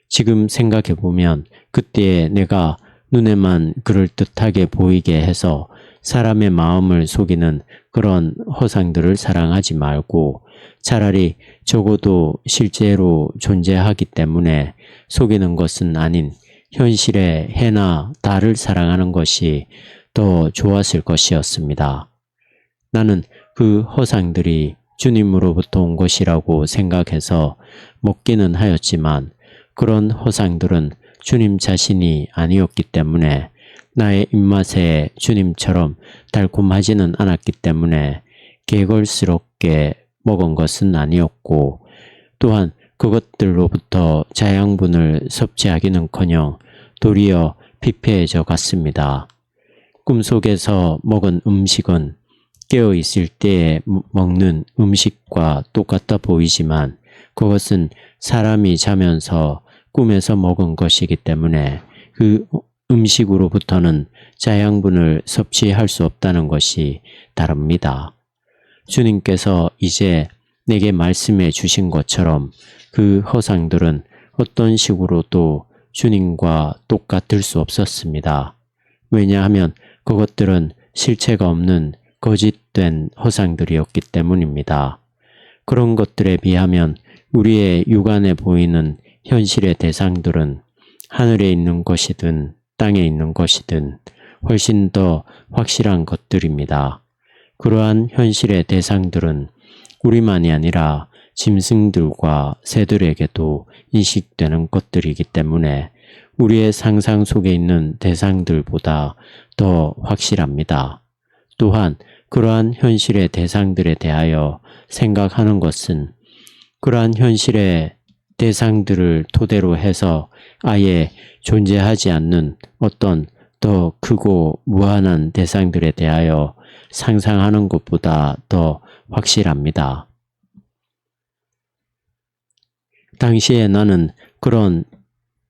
지금 생각해보면 그때에 내가 눈에만 그럴듯하게 보이게 해서 사람의 마음을 속이는 그런 허상들을 사랑하지 말고 차라리 적어도 실제로 존재하기 때문에 속이는 것은 아닌 현실의 해나 달을 사랑하는 것이 더 좋았을 것이었습니다. 나는 그 허상들이 주님으로부터 온 것이라고 생각해서 먹기는 하였지만 그런 허상들은 주님 자신이 아니었기 때문에 나의 입맛에 주님처럼 달콤하지는 않았기 때문에 개걸스럽게 먹은 것은 아니었고 또한 그것들로부터 자양분을 섭취하기는커녕 도리어 피폐해져 갔습니다. 꿈속에서 먹은 음식은 깨어있을 때에 먹는 음식과 똑같아 보이지만 그것은 사람이 자면서 꿈에서 먹은 것이기 때문에 그 음식으로부터는 자양분을 섭취할 수 없다는 것이 다릅니다. 주님께서 이제 내게 말씀해 주신 것처럼 그 허상들은 어떤 식으로도 주님과 똑같을 수 없었습니다. 왜냐하면 그것들은 실체가 없는 거짓된 허상들이었기 때문입니다. 그런 것들에 비하면 우리의 육안에 보이는 현실의 대상들은 하늘에 있는 것이든 땅에 있는 것이든 훨씬 더 확실한 것들입니다. 그러한 현실의 대상들은 우리만이 아니라 짐승들과 새들에게도 인식되는 것들이기 때문에 우리의 상상 속에 있는 대상들보다 더 확실합니다. 또한 그러한 현실의 대상들에 대하여 생각하는 것은 그러한 현실의 대상들을 토대로 해서 아예 존재하지 않는 어떤 더 크고 무한한 대상들에 대하여 상상하는 것보다 더 확실합니다. 당시에 나는 그런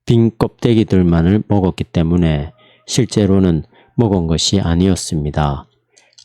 빈 껍데기들만을 먹었기 때문에 실제로는 먹은 것이 아니었습니다.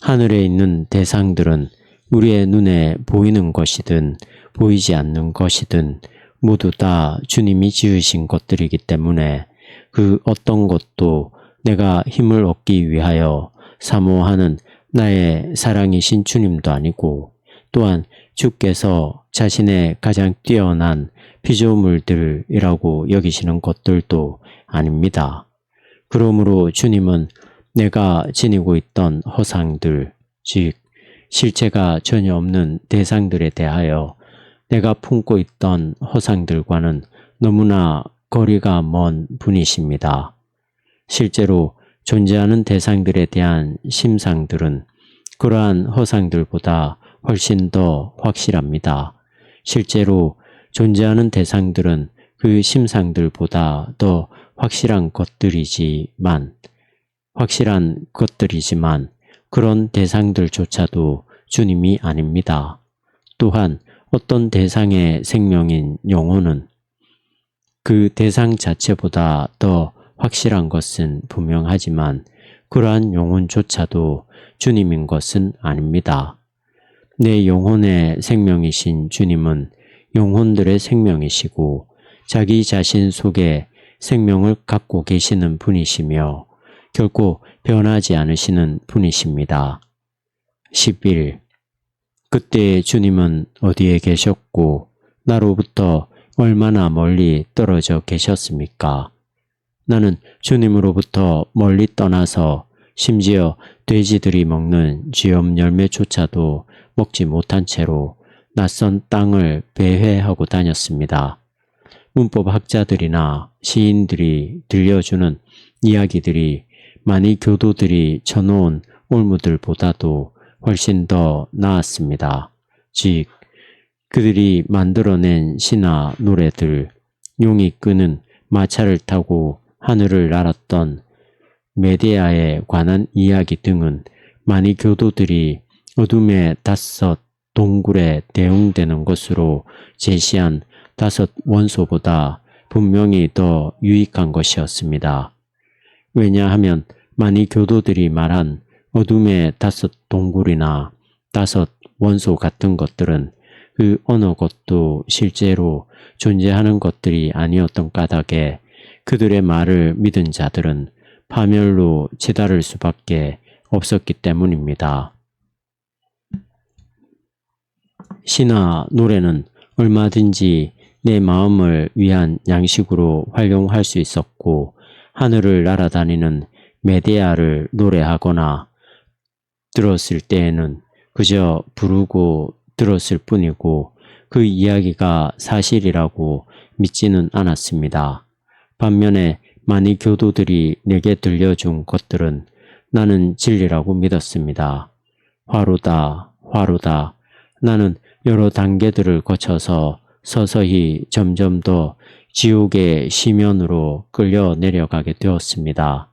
하늘에 있는 대상들은 우리의 눈에 보이는 것이든 보이지 않는 것이든 모두 다 주님이 지으신 것들이기 때문에 그 어떤 것도 내가 힘을 얻기 위하여 사모하는 나의 사랑이신 주님도 아니고 또한 주께서 자신의 가장 뛰어난 피조물들이라고 여기시는 것들도 아닙니다. 그러므로 주님은 내가 지니고 있던 허상들, 즉 실체가 전혀 없는 대상들에 대하여 내가 품고 있던 허상들과는 너무나 거리가 먼 분이십니다. 실제로 존재하는 대상들에 대한 심상들은 그러한 허상들보다 훨씬 더 확실합니다. 실제로 존재하는 대상들은 그 심상들보다 더 확실한 것들이지만 그런 대상들조차도 주님이 아닙니다. 또한 어떤 대상의 생명인 영혼은 그 대상 자체보다 더 확실한 것은 분명하지만 그러한 영혼조차도 주님인 것은 아닙니다. 내 영혼의 생명이신 주님은 영혼들의 생명이시고 자기 자신 속에 생명을 갖고 계시는 분이시며 결코 변하지 않으시는 분이십니다. 11. 그때 주님은 어디에 계셨고 나로부터 얼마나 멀리 떨어져 계셨습니까? 나는 주님으로부터 멀리 떠나서 심지어 돼지들이 먹는 쥐엄 열매조차도 먹지 못한 채로 낯선 땅을 배회하고 다녔습니다. 문법학자들이나 시인들이 들려주는 이야기들이 많이 교도들이 쳐놓은 올무들보다도 훨씬 더 나았습니다. 즉, 그들이 만들어낸 시나 노래들, 용이 끄는 마차를 타고 하늘을 날았던 메데아에 관한 이야기 등은 많이 교도들이 어둠의 5 동굴에 대응되는 것으로 제시한 5 원소보다 분명히 더 유익한 것이었습니다. 왜냐하면 많이 교도들이 말한 어둠의 5 동굴이나 5 원소 같은 것들은 그 어느 것도 실제로 존재하는 것들이 아니었던 까닭에 그들의 말을 믿은 자들은 파멸로 치달을 수밖에 없었기 때문입니다. 시나 노래는 얼마든지 내 마음을 위한 양식으로 활용할 수 있었고 하늘을 날아다니는 메데아를 노래하거나 들었을 때에는 그저 부르고 들었을 뿐이고 그 이야기가 사실이라고 믿지는 않았습니다. 반면에 많이 교도들이 내게 들려준 것들은 나는 진리라고 믿었습니다. 화로다, 화로다. 나는 여러 단계들을 거쳐서 서서히 점점 더 지옥의 시면으로 끌려 내려가게 되었습니다.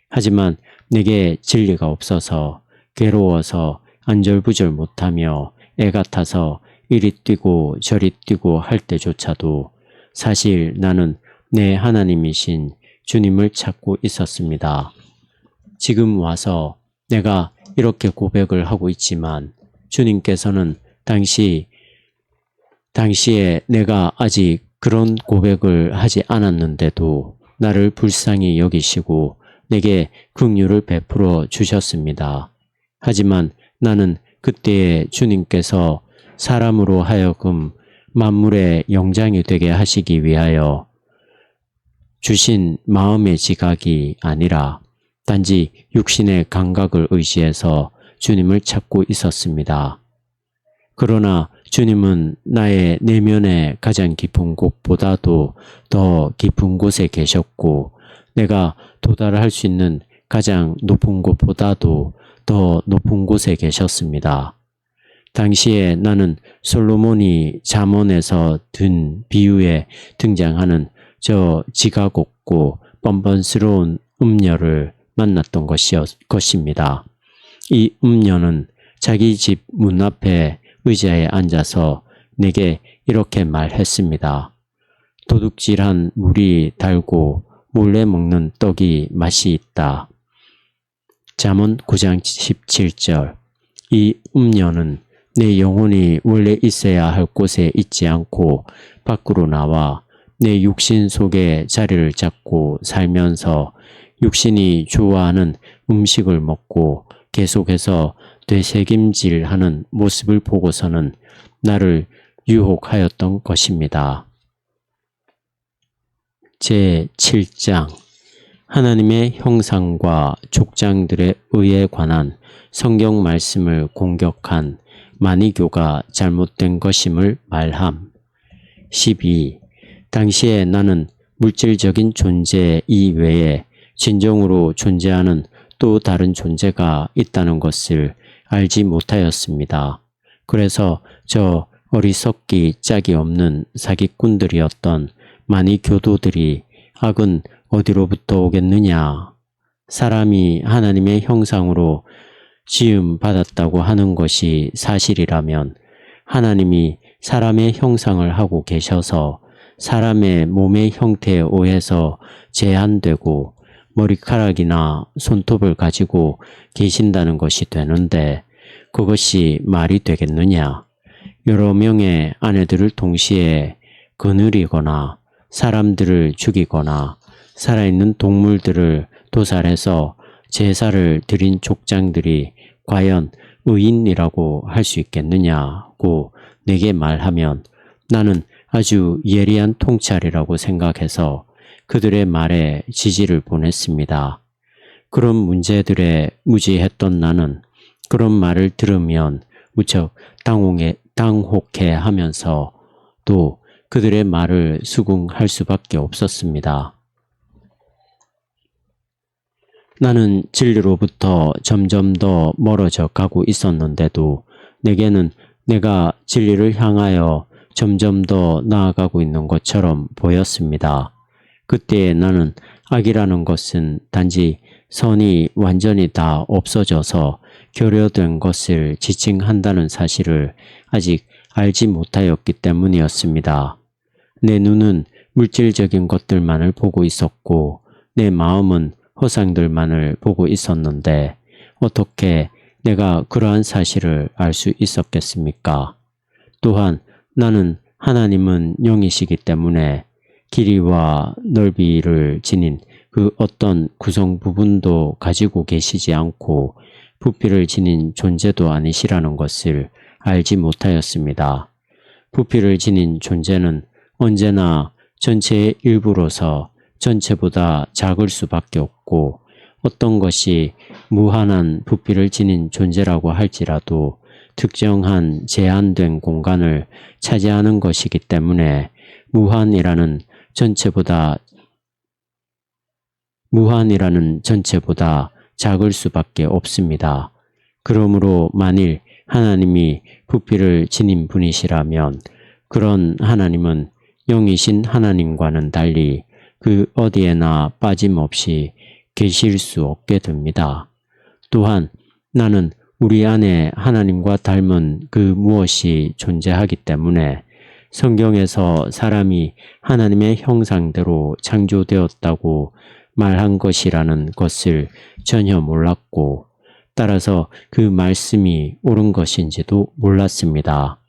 하지만 내게 진리가 없어서 괴로워서 안절부절 못하며 애가 타서 이리 뛰고 저리 뛰고 할 때조차도 사실 나는 내 하나님이신 주님을 찾고 있었습니다. 지금 와서 내가 이렇게 고백을 하고 있지만 주님께서는 당시에 내가 아직 그런 고백을 하지 않았는데도 나를 불쌍히 여기시고 내게 긍휼을 베풀어 주셨습니다. 하지만 나는 그때에 주님께서 사람으로 하여금 만물의 영장이 되게 하시기 위하여 주신 마음의 지각이 아니라 단지 육신의 감각을 의지해서 주님을 찾고 있었습니다. 그러나 주님은 나의 내면의 가장 깊은 곳보다도 더 깊은 곳에 계셨고 내가 도달할 수 있는 가장 높은 곳보다도 더 높은 곳에 계셨습니다. 당시에 나는 솔로몬이 잠언에서 든 비유에 등장하는 저 지각 없고 뻔뻔스러운 음녀를 만났던 것입니다. 이 음녀는 자기 집 문 앞에 의자에 앉아서 내게 이렇게 말했습니다. 도둑질한 물이 달고 몰래 먹는 떡이 맛이 있다. 잠언 9장 17절. 이 음녀는 내 영혼이 원래 있어야 할 곳에 있지 않고 밖으로 나와 내 육신 속에 자리를 잡고 살면서 육신이 좋아하는 음식을 먹고 계속해서 되새김질하는 모습을 보고서는 나를 유혹하였던 것입니다. 제7장 하나님의 형상과 족장들의 의에 관한 성경 말씀을 공격한 마니교가 잘못된 것임을 말함. 12. 당시에 나는 물질적인 존재 이외에 진정으로 존재하는 또 다른 존재가 있다는 것을 알지 못하였습니다. 그래서 저 어리석기 짝이 없는 사기꾼들이었던 마니교도들이 악은 어디로부터 오겠느냐? 사람이 하나님의 형상으로 지음 받았다고 하는 것이 사실이라면 하나님이 사람의 형상을 하고 계셔서 사람의 몸의 형태에 의해서 제한되고 머리카락이나 손톱을 가지고 계신다는 것이 되는데 그것이 말이 되겠느냐? 여러 명의 아내들을 동시에 거느리거나 사람들을 죽이거나 살아있는 동물들을 도살해서 제사를 드린 족장들이 과연 의인이라고 할 수 있겠느냐고 내게 말하면 나는 아주 예리한 통찰이라고 생각해서 그들의 말에 지지를 보냈습니다. 그런 문제들에 무지했던 나는 그런 말을 들으면 무척 당혹해 하면서 또 그들의 말을 수긍할 수밖에 없었습니다. 나는 진리로부터 점점 더 멀어져 가고 있었는데도 내게는 내가 진리를 향하여 점점 더 나아가고 있는 것처럼 보였습니다. 그때 나는 악이라는 것은 단지 선이 완전히 다 없어져서 결여된 것을 지칭한다는 사실을 아직 알지 못하였기 때문이었습니다. 내 눈은 물질적인 것들만을 보고 있었고 내 마음은 허상들만을 보고 있었는데 어떻게 내가 그러한 사실을 알 수 있었겠습니까? 또한 나는 하나님은 영이시기 때문에 길이와 넓이를 지닌 그 어떤 구성 부분도 가지고 계시지 않고 부피를 지닌 존재도 아니시라는 것을 알지 못하였습니다. 부피를 지닌 존재는 언제나 전체의 일부로서 전체보다 작을 수밖에 없고 어떤 것이 무한한 부피를 지닌 존재라고 할지라도 특정한 제한된 공간을 차지하는 것이기 때문에 무한이라는 전체보다 작을 수밖에 없습니다. 그러므로 만일 하나님이 부피를 지닌 분이시라면 그런 하나님은 영이신 하나님과는 달리 그 어디에나 빠짐없이 계실 수 없게 됩니다. 또한 나는 우리 안에 하나님과 닮은 그 무엇이 존재하기 때문에 성경에서 사람이 하나님의 형상대로 창조되었다고 말한 것이라는 것을 전혀 몰랐고 따라서 그 말씀이 옳은 것인지도 몰랐습니다.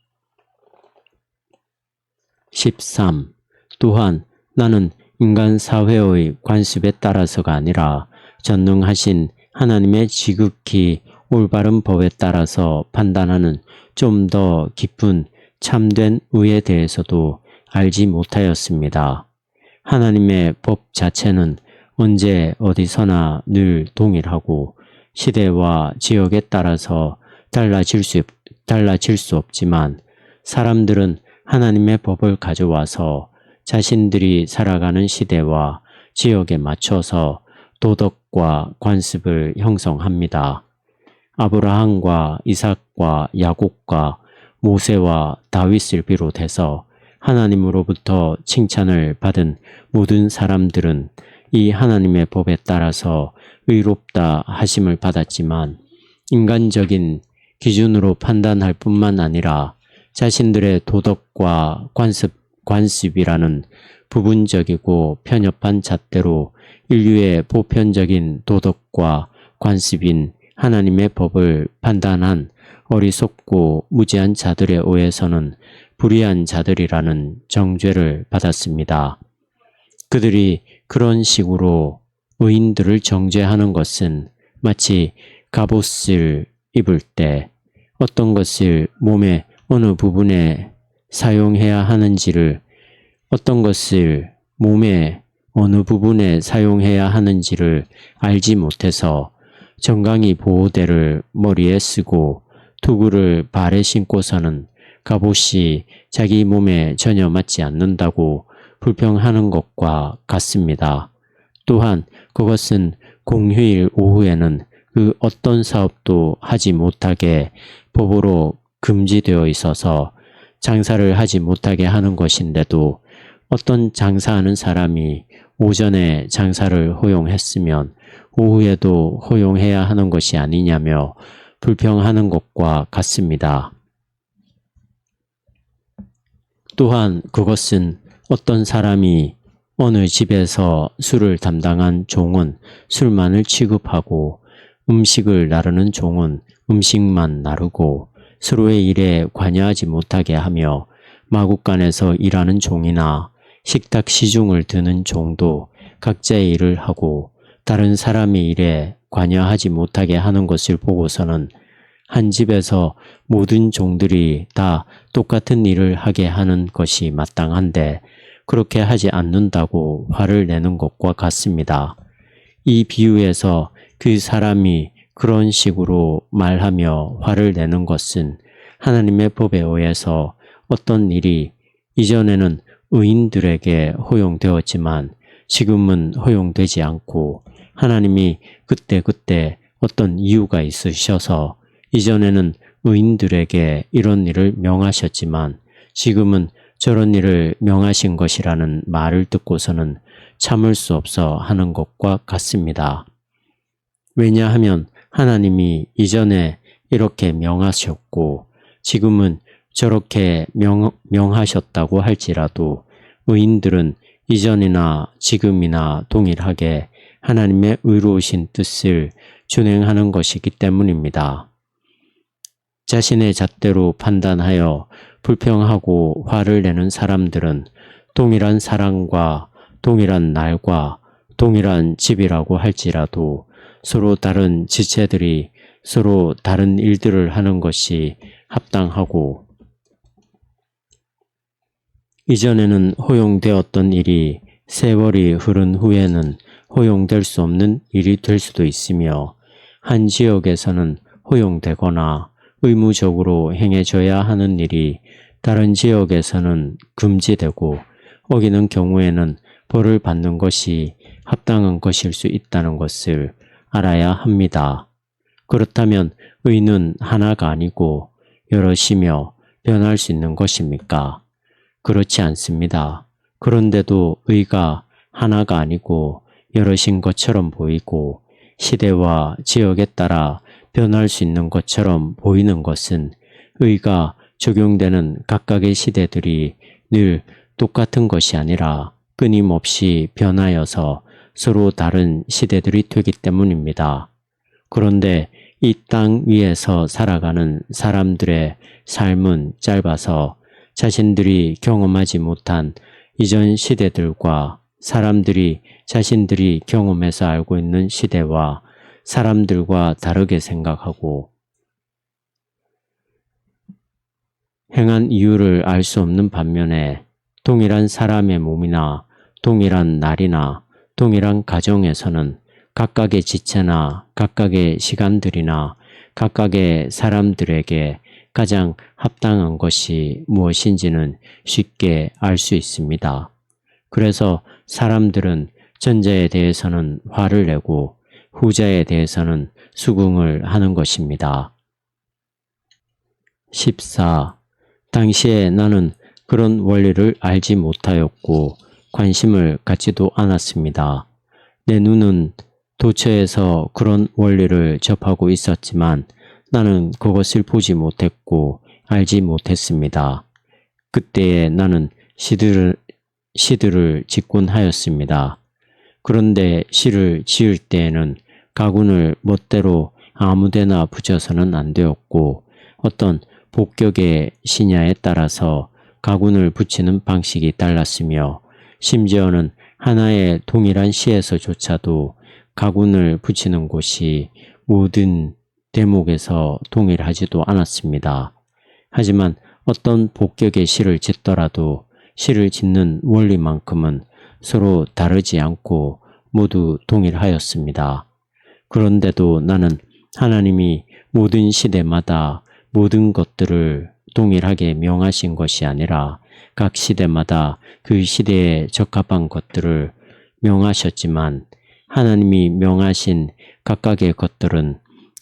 13. 또한 나는 인간 사회의 관습에 따라서가 아니라 전능하신 하나님의 지극히 올바른 법에 따라서 판단하는 좀 더 깊은 참된 의에 대해서도 알지 못하였습니다. 하나님의 법 자체는 언제 어디서나 늘 동일하고 시대와 지역에 따라서 달라질 수 없지만 사람들은 하나님의 법을 가져와서 자신들이 살아가는 시대와 지역에 맞춰서 도덕과 관습을 형성합니다. 아브라함과 이삭과 야곱과 모세와 다윗을 비롯해서 하나님으로부터 칭찬을 받은 모든 사람들은 이 하나님의 법에 따라서 의롭다 하심을 받았지만 인간적인 기준으로 판단할 뿐만 아니라 자신들의 도덕과 관습이라는 부분적이고 편협한 잣대로 인류의 보편적인 도덕과 관습인 하나님의 법을 판단한 어리석고 무지한 자들에 의해서는 불의한 자들이라는 정죄를 받았습니다. 그들이 그런 식으로 의인들을 정죄하는 것은 마치 갑옷을 입을 때 어떤 것을 몸의 어느 부분에 사용해야 하는지를 어떤 것을 몸의 어느 부분에 사용해야 하는지를 알지 못해서 정강이 보호대를 머리에 쓰고 투구를 발에 신고서는 갑옷이 자기 몸에 전혀 맞지 않는다고 불평하는 것과 같습니다. 또한 그것은 공휴일 오후에는 그 어떤 사업도 하지 못하게 법으로 금지되어 있어서 장사를 하지 못하게 하는 것인데도 어떤 장사하는 사람이 오전에 장사를 허용했으면 오후에도 허용해야 하는 것이 아니냐며 불평하는 것과 같습니다. 또한 그것은 어떤 사람이 어느 집에서 술을 담당한 종은 술만을 취급하고 음식을 나르는 종은 음식만 나르고 서로의 일에 관여하지 못하게 하며 마구간에서 일하는 종이나 식탁 시중을 드는 종도 각자의 일을 하고 다른 사람의 일에 관여하지 못하게 하는 것을 보고서는 한 집에서 모든 종들이 다 똑같은 일을 하게 하는 것이 마땅한데 그렇게 하지 않는다고 화를 내는 것과 같습니다. 이 비유에서 그 사람이 그런 식으로 말하며 화를 내는 것은 하나님의 법에 의해서 어떤 일이 이전에는 의인들에게 허용되었지만 지금은 허용되지 않고 하나님이 그때그때 어떤 이유가 있으셔서 이전에는 의인들에게 이런 일을 명하셨지만 지금은 저런 일을 명하신 것이라는 말을 듣고서는 참을 수 없어 하는 것과 같습니다. 왜냐하면 하나님이 이전에 이렇게 명하셨고 지금은 저렇게 명하셨다고 할지라도 의인들은 이전이나 지금이나 동일하게 하나님의 의로우신 뜻을 준행하는 것이기 때문입니다. 자신의 잣대로 판단하여 불평하고 화를 내는 사람들은 동일한 사람과 동일한 날과 동일한 집이라고 할지라도 서로 다른 지체들이 서로 다른 일들을 하는 것이 합당하고 이전에는 허용되었던 일이 세월이 흐른 후에는 허용될 수 없는 일이 될 수도 있으며 한 지역에서는 허용되거나 의무적으로 행해져야 하는 일이 다른 지역에서는 금지되고 어기는 경우에는 벌을 받는 것이 합당한 것일 수 있다는 것을 알아야 합니다. 그렇다면 의는 하나가 아니고 여럿이며 변할 수 있는 것입니까? 그렇지 않습니다. 그런데도 의가 하나가 아니고 여럿인 것처럼 보이고 시대와 지역에 따라 변할 수 있는 것처럼 보이는 것은 의가 적용되는 각각의 시대들이 늘 똑같은 것이 아니라 끊임없이 변하여서 서로 다른 시대들이 되기 때문입니다. 그런데 이 땅 위에서 살아가는 사람들의 삶은 짧아서 자신들이 경험하지 못한 이전 시대들과 사람들이 자신들이 경험해서 알고 있는 시대와 사람들과 다르게 생각하고 행한 이유를 알 수 없는 반면에 동일한 사람의 몸이나 동일한 날이나 동일한 가정에서는 각각의 지체나 각각의 시간들이나 각각의 사람들에게 가장 합당한 것이 무엇인지는 쉽게 알 수 있습니다. 그래서 사람들은 전자에 대해서는 화를 내고 후자에 대해서는 수긍을 하는 것입니다. 14. 당시에 나는 그런 원리를 알지 못하였고 관심을 갖지도 않았습니다. 내 눈은 도처에서 그런 원리를 접하고 있었지만 나는 그것을 보지 못했고 알지 못했습니다. 그때에 나는 시들을 짓곤 하였습니다. 그런데 시를 지을 때에는 가군을 멋대로 아무데나 붙여서는 안 되었고 어떤 복격의 시냐에 따라서 가군을 붙이는 방식이 달랐으며 심지어는 하나의 동일한 시에서조차도 가군을 붙이는 곳이 모든 대목에서 동일하지도 않았습니다. 하지만 어떤 복격의 시를 짓더라도 시를 짓는 원리만큼은 서로 다르지 않고 모두 동일하였습니다. 그런데도 나는 하나님이 모든 시대마다 모든 것들을 동일하게 명하신 것이 아니라 각 시대마다 그 시대에 적합한 것들을 명하셨지만 하나님이 명하신 각각의 것들은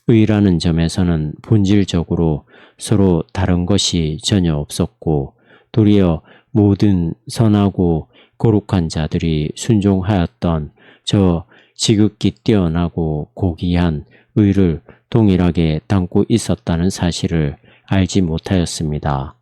의라는 점에서는 본질적으로 서로 다른 것이 전혀 없었고 도리어 모든 선하고 거룩한 자들이 순종하였던 저 지극히 뛰어나고 고귀한 의를 동일하게 담고 있었다는 사실을 알지 못하였습니다.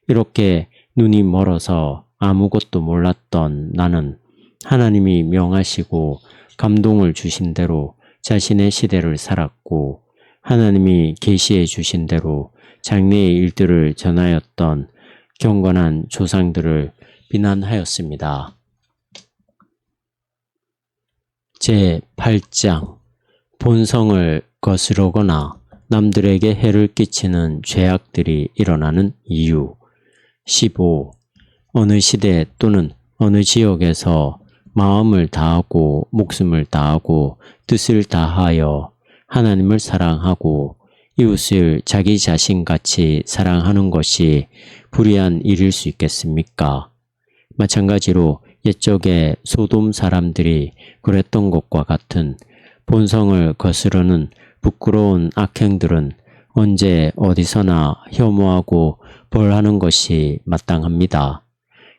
이렇게 눈이 멀어서 아무것도 몰랐던 나는 하나님이 명하시고 감동을 주신 대로 자신의 시대를 살았고 하나님이 계시해 주신 대로 장래의 일들을 전하였던 경건한 조상들을 비난하였습니다. 제8장 본성을 거스르거나 남들에게 해를 끼치는 죄악들이 일어나는 이유 15. 어느 시대 또는 어느 지역에서 마음을 다하고 목숨을 다하고 뜻을 다하여 하나님을 사랑하고 이웃을 자기 자신같이 사랑하는 것이 불의한 일일 수 있겠습니까? 마찬가지로 옛적에 소돔 사람들이 그랬던 것과 같은 본성을 거스르는 부끄러운 악행들은 언제 어디서나 혐오하고 벌하는 것이 마땅합니다.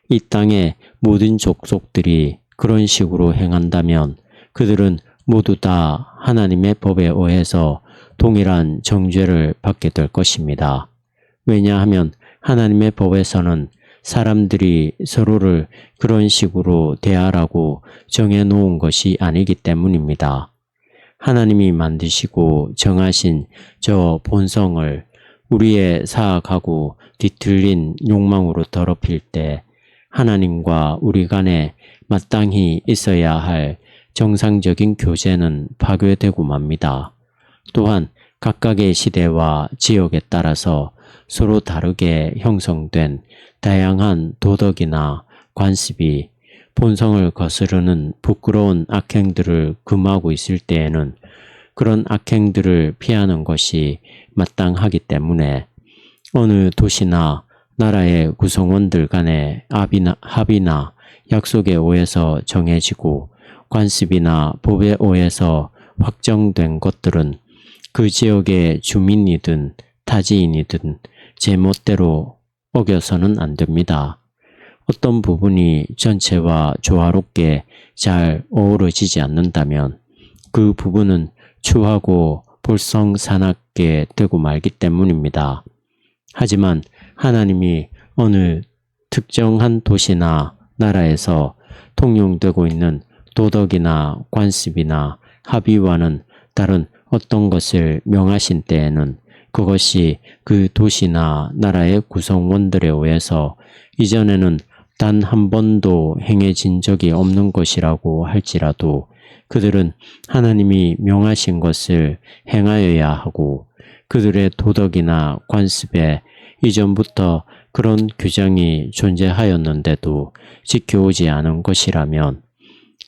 이 땅의 모든 족속들이 그런 식으로 행한다면 그들은 모두 다 하나님의 법에 의해서 동일한 정죄를 받게 될 것입니다. 왜냐하면 하나님의 법에서는 사람들이 서로를 그런 식으로 대하라고 정해놓은 것이 아니기 때문입니다. 하나님이 만드시고 정하신 저 본성을 우리의 사악하고 뒤틀린 욕망으로 더럽힐 때 하나님과 우리 간에 마땅히 있어야 할 정상적인 교제는 파괴되고 맙니다. 또한 각각의 시대와 지역에 따라서 서로 다르게 형성된 다양한 도덕이나 관습이 본성을 거스르는 부끄러운 악행들을 금하고 있을 때에는 그런 악행들을 피하는 것이 마땅하기 때문에 어느 도시나 나라의 구성원들 간의 합의나 약속에 의해서 정해지고 관습이나 법에 의해서 확정된 것들은 그 지역의 주민이든 타지인이든 제멋대로 어겨서는 안 됩니다. 어떤 부분이 전체와 조화롭게 잘 어우러지지 않는다면 그 부분은 추하고 볼썽사납게 되고 말기 때문입니다. 하지만 하나님이 어느 특정한 도시나 나라에서 통용되고 있는 도덕이나 관습이나 합의와는 다른 어떤 것을 명하신 때에는 그것이 그 도시나 나라의 구성원들에 의해서 이전에는 단 한 번도 행해진 적이 없는 것이라고 할지라도 그들은 하나님이 명하신 것을 행하여야 하고 그들의 도덕이나 관습에 이전부터 그런 규정이 존재하였는데도 지켜오지 않은 것이라면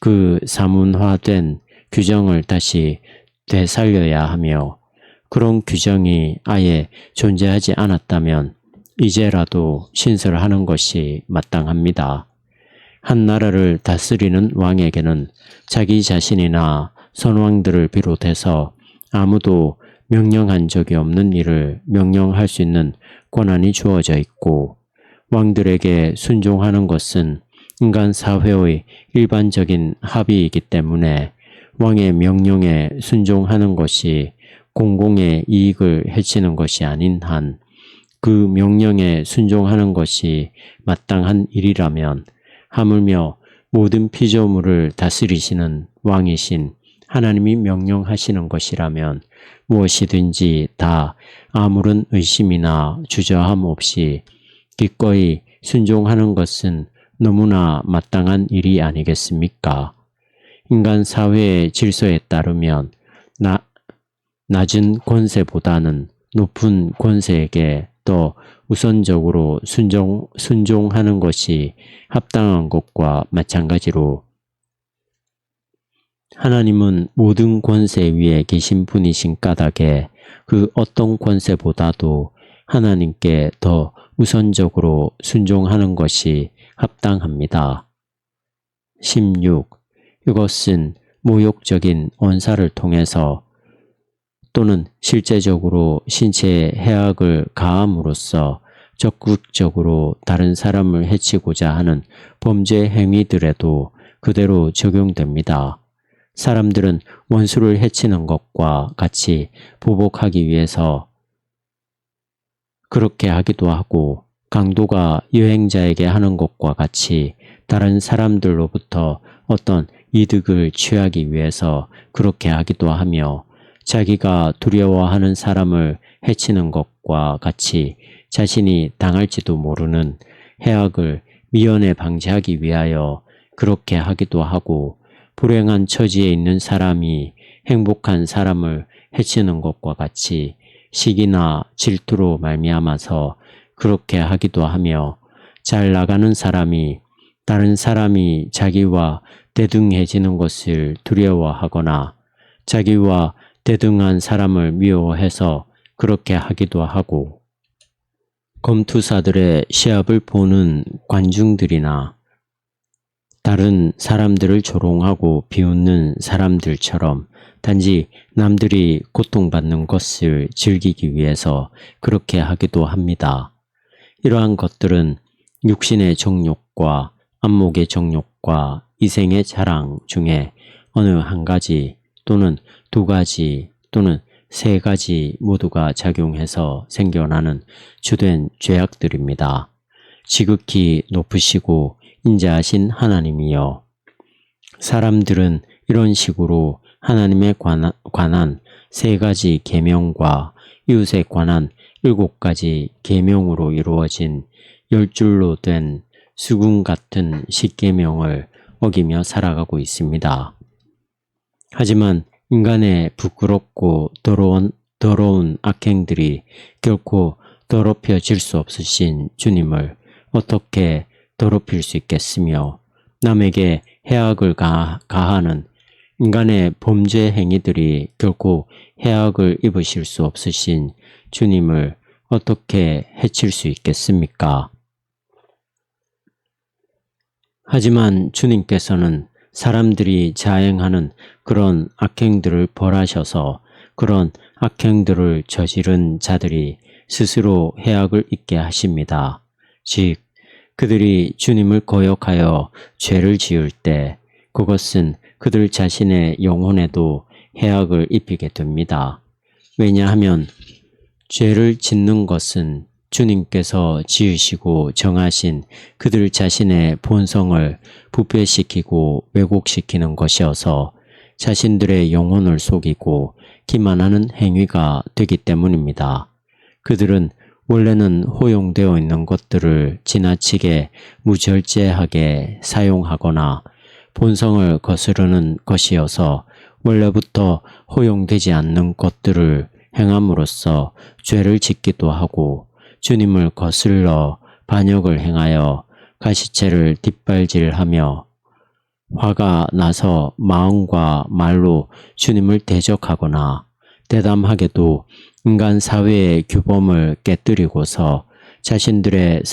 그 사문화된 규정을 다시 되살려야 하며 그런 규정이 아예 존재하지 않았다면 이제라도 신설하는 것이 마땅합니다. 한 나라를 다스리는 왕에게는 자기 자신이나 선왕들을 비롯해서 아무도 명령한 적이 없는 일을 명령할 수 있는 권한이 주어져 있고 왕들에게 순종하는 것은 인간 사회의 일반적인 합의이기 때문에 왕의 명령에 순종하는 것이 공공의 이익을 해치는 것이 아닌 한 그 명령에 순종하는 것이 마땅한 일이라면 하물며 모든 피조물을 다스리시는 왕이신 하나님이 명령하시는 것이라면 무엇이든지 다 아무런 의심이나 주저함 없이 기꺼이 순종하는 것은 너무나 마땅한 일이 아니겠습니까? 인간 사회의 질서에 따르면 낮은 권세보다는 높은 권세에게 더 우선적으로 순종하는 것이 합당한 것과 마찬가지로 하나님은 모든 권세 위에 계신 분이신 까닭에 그 어떤 권세보다도 하나님께 더 우선적으로 순종하는 것이 합당합니다. 16. 이것은 모욕적인 언사를 통해서 또는 실제적으로 신체에 해악을 가함으로써 적극적으로 다른 사람을 해치고자 하는 범죄 행위들에도 그대로 적용됩니다. 사람들은 원수를 해치는 것과 같이 보복하기 위해서 그렇게 하기도 하고 강도가 여행자에게 하는 것과 같이 다른 사람들로부터 어떤 이득을 취하기 위해서 그렇게 하기도 하며 자기가 두려워하는 사람을 해치는 것과 같이 자신이 당할지도 모르는 해악을 미연에 방지하기 위하여 그렇게 하기도 하고 불행한 처지에 있는 사람이 행복한 사람을 해치는 것과 같이 시기나 질투로 말미암아서 그렇게 하기도 하며 잘 나가는 사람이 다른 사람이 자기와 대등해지는 것을 두려워하거나 자기와 대등한 사람을 미워해서 그렇게 하기도 하고 검투사들의 시합을 보는 관중들이나 다른 사람들을 조롱하고 비웃는 사람들처럼 단지 남들이 고통받는 것을 즐기기 위해서 그렇게 하기도 합니다. 이러한 것들은 육신의 정욕과 안목의 정욕과 이생의 자랑 중에 어느 한 가지 또는 두 가지 또는 세 가지 모두가 작용해서 생겨나는 주된 죄악들입니다. 지극히 높으시고 인자하신 하나님이여, 사람들은 이런 식으로 하나님에 관한 세 가지 계명과 이웃에 관한 7가지 계명으로 이루어진 10줄로 된 수군 같은 십계명을 어기며 살아가고 있습니다. 하지만 인간의 부끄럽고 더러운 악행들이 결코 더럽혀질 수 없으신 주님을 어떻게 더럽힐 수 있겠으며 남에게 해악을 가하는 인간의 범죄 행위들이 결코 해악을 입으실 수 없으신 주님을 어떻게 해칠 수 있겠습니까? 하지만 주님께서는 사람들이 자행하는 그런 악행들을 벌하셔서 그런 악행들을 저지른 자들이 스스로 해악을 입게 하십니다. 즉, 그들이 주님을 거역하여 죄를 지을 때 그것은 그들 자신의 영혼에도 해악을 입히게 됩니다. 왜냐하면 죄를 짓는 것은 주님께서 지으시고 정하신 그들 자신의 본성을 부패시키고 왜곡시키는 것이어서 자신들의 영혼을 속이고 기만하는 행위가 되기 때문입니다. 그들은 원래는 허용되어 있는 것들을 지나치게 무절제하게 사용하거나 본성을 거스르는 것이어서 원래부터 허용되지 않는 것들을 행함으로써 죄를 짓기도 하고 주님을 거슬러 반역을 행하여 가시체를 뒷발질하며 화가 나서 마음과 말로 주님을 대적하거나 대담하게도 인간 사회의 규범을 깨뜨리고서 자신들의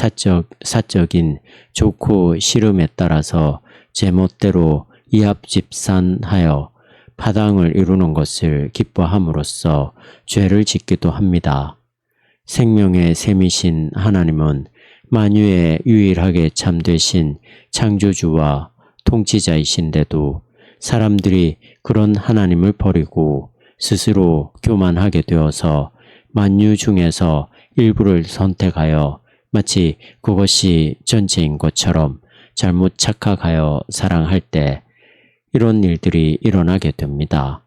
사적인 좋고 싫음에 따라서 제멋대로 이합집산하여 파당을 이루는 것을 기뻐함으로써 죄를 짓기도 합니다. 생명의 셈이신 하나님은 만유에 유일하게 참되신 창조주와 통치자이신데도 사람들이 그런 하나님을 버리고 스스로 교만하게 되어서 만유 중에서 일부를 선택하여 마치 그것이 전체인 것처럼 잘못 착각하여 사랑할 때 이런 일들이 일어나게 됩니다.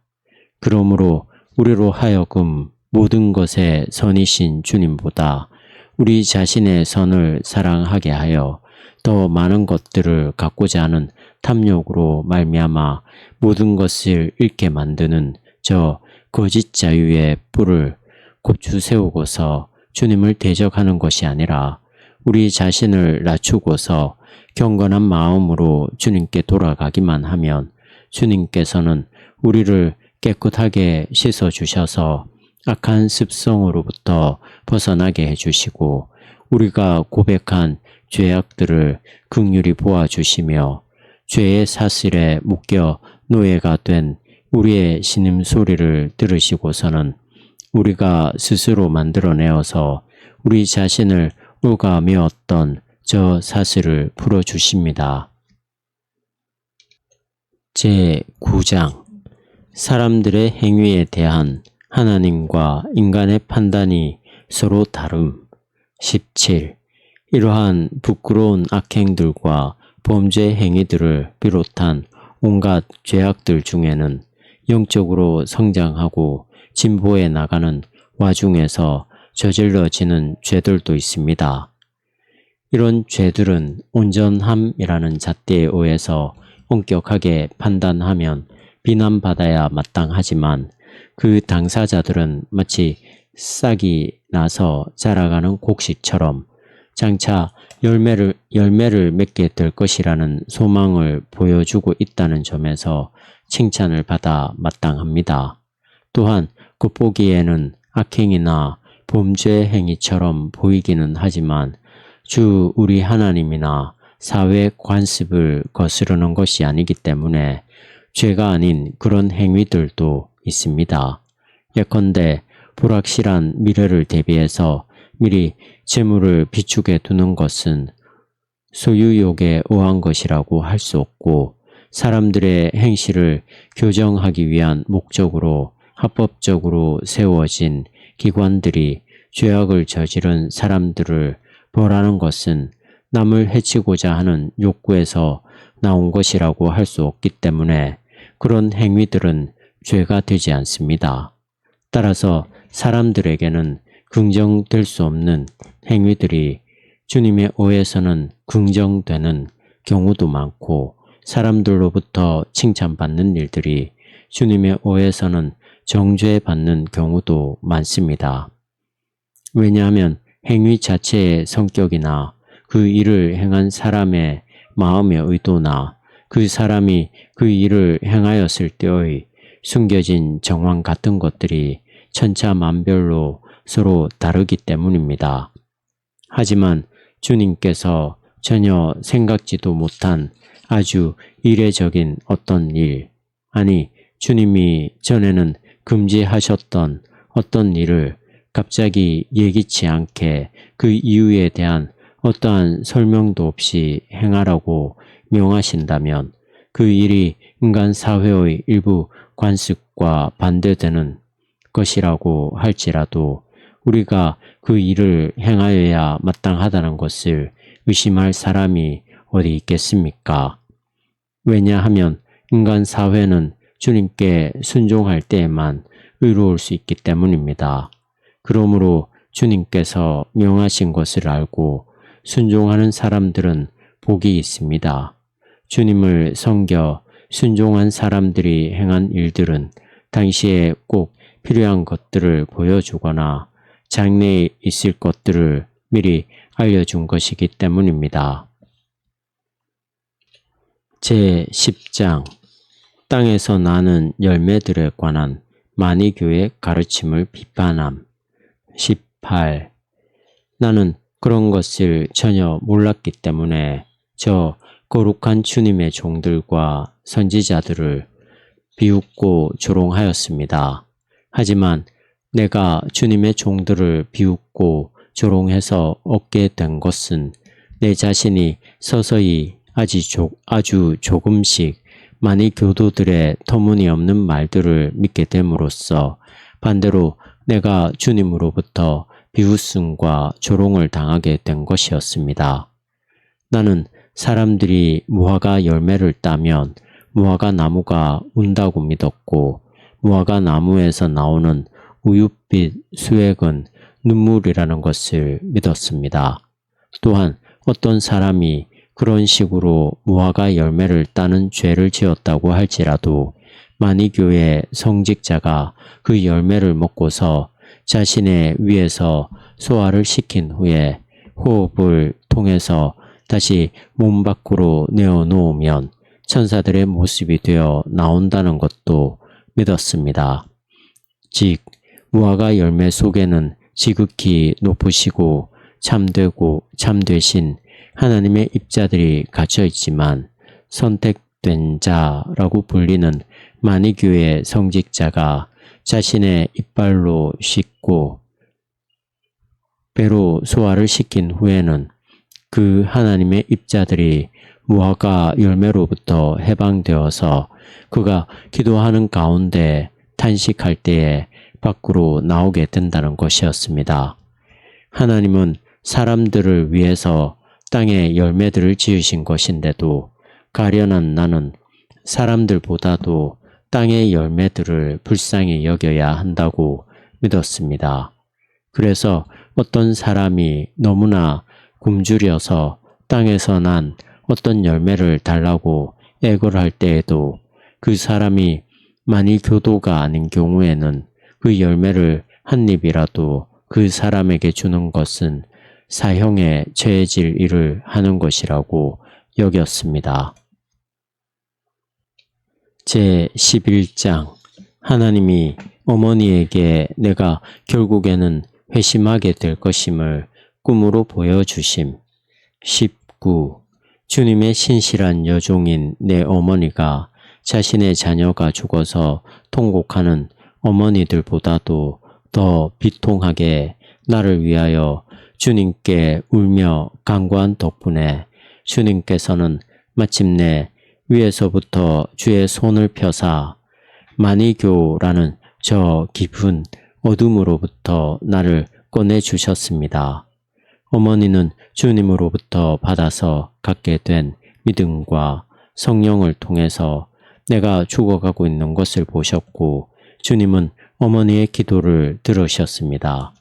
그러므로 우리로 하여금 모든 것에 선이신 주님보다 우리 자신의 선을 사랑하게 하여 더 많은 것들을 갖고자 하는 탐욕으로 말미암아 모든 것을 잃게 만드는 저 거짓 자유의 뿔을 고추 세우고서 주님을 대적하는 것이 아니라 우리 자신을 낮추고서 경건한 마음으로 주님께 돌아가기만 하면 주님께서는 우리를 깨끗하게 씻어주셔서 악한 습성으로부터 벗어나게 해주시고 우리가 고백한 죄악들을 긍휼히 보아주시며 죄의 사슬에 묶여 노예가 된 우리의 신음소리를 들으시고서는 우리가 스스로 만들어내어서 우리 자신을 올가매었던 저 사슬을 풀어주십니다. 제9장 사람들의 행위에 대한 하나님과 인간의 판단이 서로 다름 17. 이러한 부끄러운 악행들과 범죄 행위들을 비롯한 온갖 죄악들 중에는 영적으로 성장하고 진보해 나가는 와중에서 저질러지는 죄들도 있습니다. 이런 죄들은 온전함이라는 잣대에 의해서 엄격하게 판단하면 비난받아야 마땅하지만 그 당사자들은 마치 싹이 나서 자라가는 곡식처럼 장차 열매를 맺게 될 것이라는 소망을 보여주고 있다는 점에서 칭찬을 받아 마땅합니다. 또한 겉보기에는 악행이나 범죄 행위처럼 보이기는 하지만 주 우리 하나님이나 사회 관습을 거스르는 것이 아니기 때문에 죄가 아닌 그런 행위들도 있습니다. 예컨대 불확실한 미래를 대비해서 미리 재물을 비축해 두는 것은 소유욕에 의한 것이라고 할 수 없고 사람들의 행실을 교정하기 위한 목적으로 합법적으로 세워진 기관들이 죄악을 저지른 사람들을 벌하는 것은 남을 해치고자 하는 욕구에서 나온 것이라고 할 수 없기 때문에 그런 행위들은 죄가 되지 않습니다. 따라서 사람들에게는 긍정될 수 없는 행위들이 주님의 의에서는 긍정되는 경우도 많고 사람들로부터 칭찬받는 일들이 주님의 의에서는 정죄받는 경우도 많습니다. 왜냐하면 행위 자체의 성격이나 그 일을 행한 사람의 마음의 의도나 그 사람이 그 일을 행하였을 때의 숨겨진 정황 같은 것들이 천차만별로 서로 다르기 때문입니다. 하지만 주님께서 전혀 생각지도 못한 아주 이례적인 어떤 일, 아니 주님이 전에는 금지하셨던 어떤 일을 갑자기 예기치 않게 그 이유에 대한 어떠한 설명도 없이 행하라고 명하신다면 그 일이 인간 사회의 일부 관습과 반대되는 것이라고 할지라도 우리가 그 일을 행하여야 마땅하다는 것을 의심할 사람이 어디 있겠습니까? 왜냐하면 인간 사회는 주님께 순종할 때에만 의로울 수 있기 때문입니다. 그러므로 주님께서 명하신 것을 알고 순종하는 사람들은 복이 있습니다. 주님을 섬겨 순종한 사람들이 행한 일들은 당시에 꼭 필요한 것들을 보여주거나 장래에 있을 것들을 미리 알려준 것이기 때문입니다. 제10장 땅에서 나는 열매들에 관한 마니교의 가르침을 비판함. 18. 나는 그런 것을 전혀 몰랐기 때문에 저 거룩한 주님의 종들과 선지자들을 비웃고 조롱하였습니다. 하지만 내가 주님의 종들을 비웃고 조롱해서 얻게 된 것은 내 자신이 서서히 아주 조금씩 많이 교도들의 터무니없는 말들을 믿게 됨으로써 반대로 내가 주님으로부터 비웃음과 조롱을 당하게 된 것이었습니다. 나는 사람들이 무화과 열매를 따면 무화과 나무가 운다고 믿었고 무화과 나무에서 나오는 우윳빛 수액은 눈물이라는 것을 믿었습니다. 또한 어떤 사람이 그런 식으로 무화과 열매를 따는 죄를 지었다고 할지라도 만이교의 성직자가 그 열매를 먹고서 자신의 위에서 소화를 시킨 후에 호흡을 통해서 다시 몸 밖으로 내어놓으면 천사들의 모습이 되어 나온다는 것도 믿었습니다. 즉 무화과 열매 속에는 지극히 높으시고 참되신 하나님의 입자들이 갇혀 있지만 선택된 자라고 불리는 만이교의 성직자가 자신의 이빨로 씻고 배로 소화를 시킨 후에는 그 하나님의 입자들이 무화과 열매로부터 해방되어서 그가 기도하는 가운데 탄식할 때에 밖으로 나오게 된다는 것이었습니다. 하나님은 사람들을 위해서 땅에 열매들을 지으신 것인데도 가련한 나는 사람들보다도 땅의 열매들을 불쌍히 여겨야 한다고 믿었습니다. 그래서 어떤 사람이 너무나 굶주려서 땅에서 난 어떤 열매를 달라고 애걸 할 때에도 그 사람이 만일 교도가 아닌 경우에는 그 열매를 한 입이라도 그 사람에게 주는 것은 사형에 처해질 일을 하는 것이라고 여겼습니다. 제11장 하나님이 어머니에게 내가 결국에는 회심하게 될 것임을 꿈으로 보여주심. 19. 주님의 신실한 여종인 내 어머니가 자신의 자녀가 죽어서 통곡하는 어머니들보다도 더 비통하게 나를 위하여 주님께 울며 간구한 덕분에 주님께서는 마침내 위에서부터 주의 손을 펴사 만이교라는 저 깊은 어둠으로부터 나를 꺼내주셨습니다. 어머니는 주님으로부터 받아서 갖게 된 믿음과 성령을 통해서 내가 죽어가고 있는 것을 보셨고 주님은 어머니의 기도를 들으셨습니다.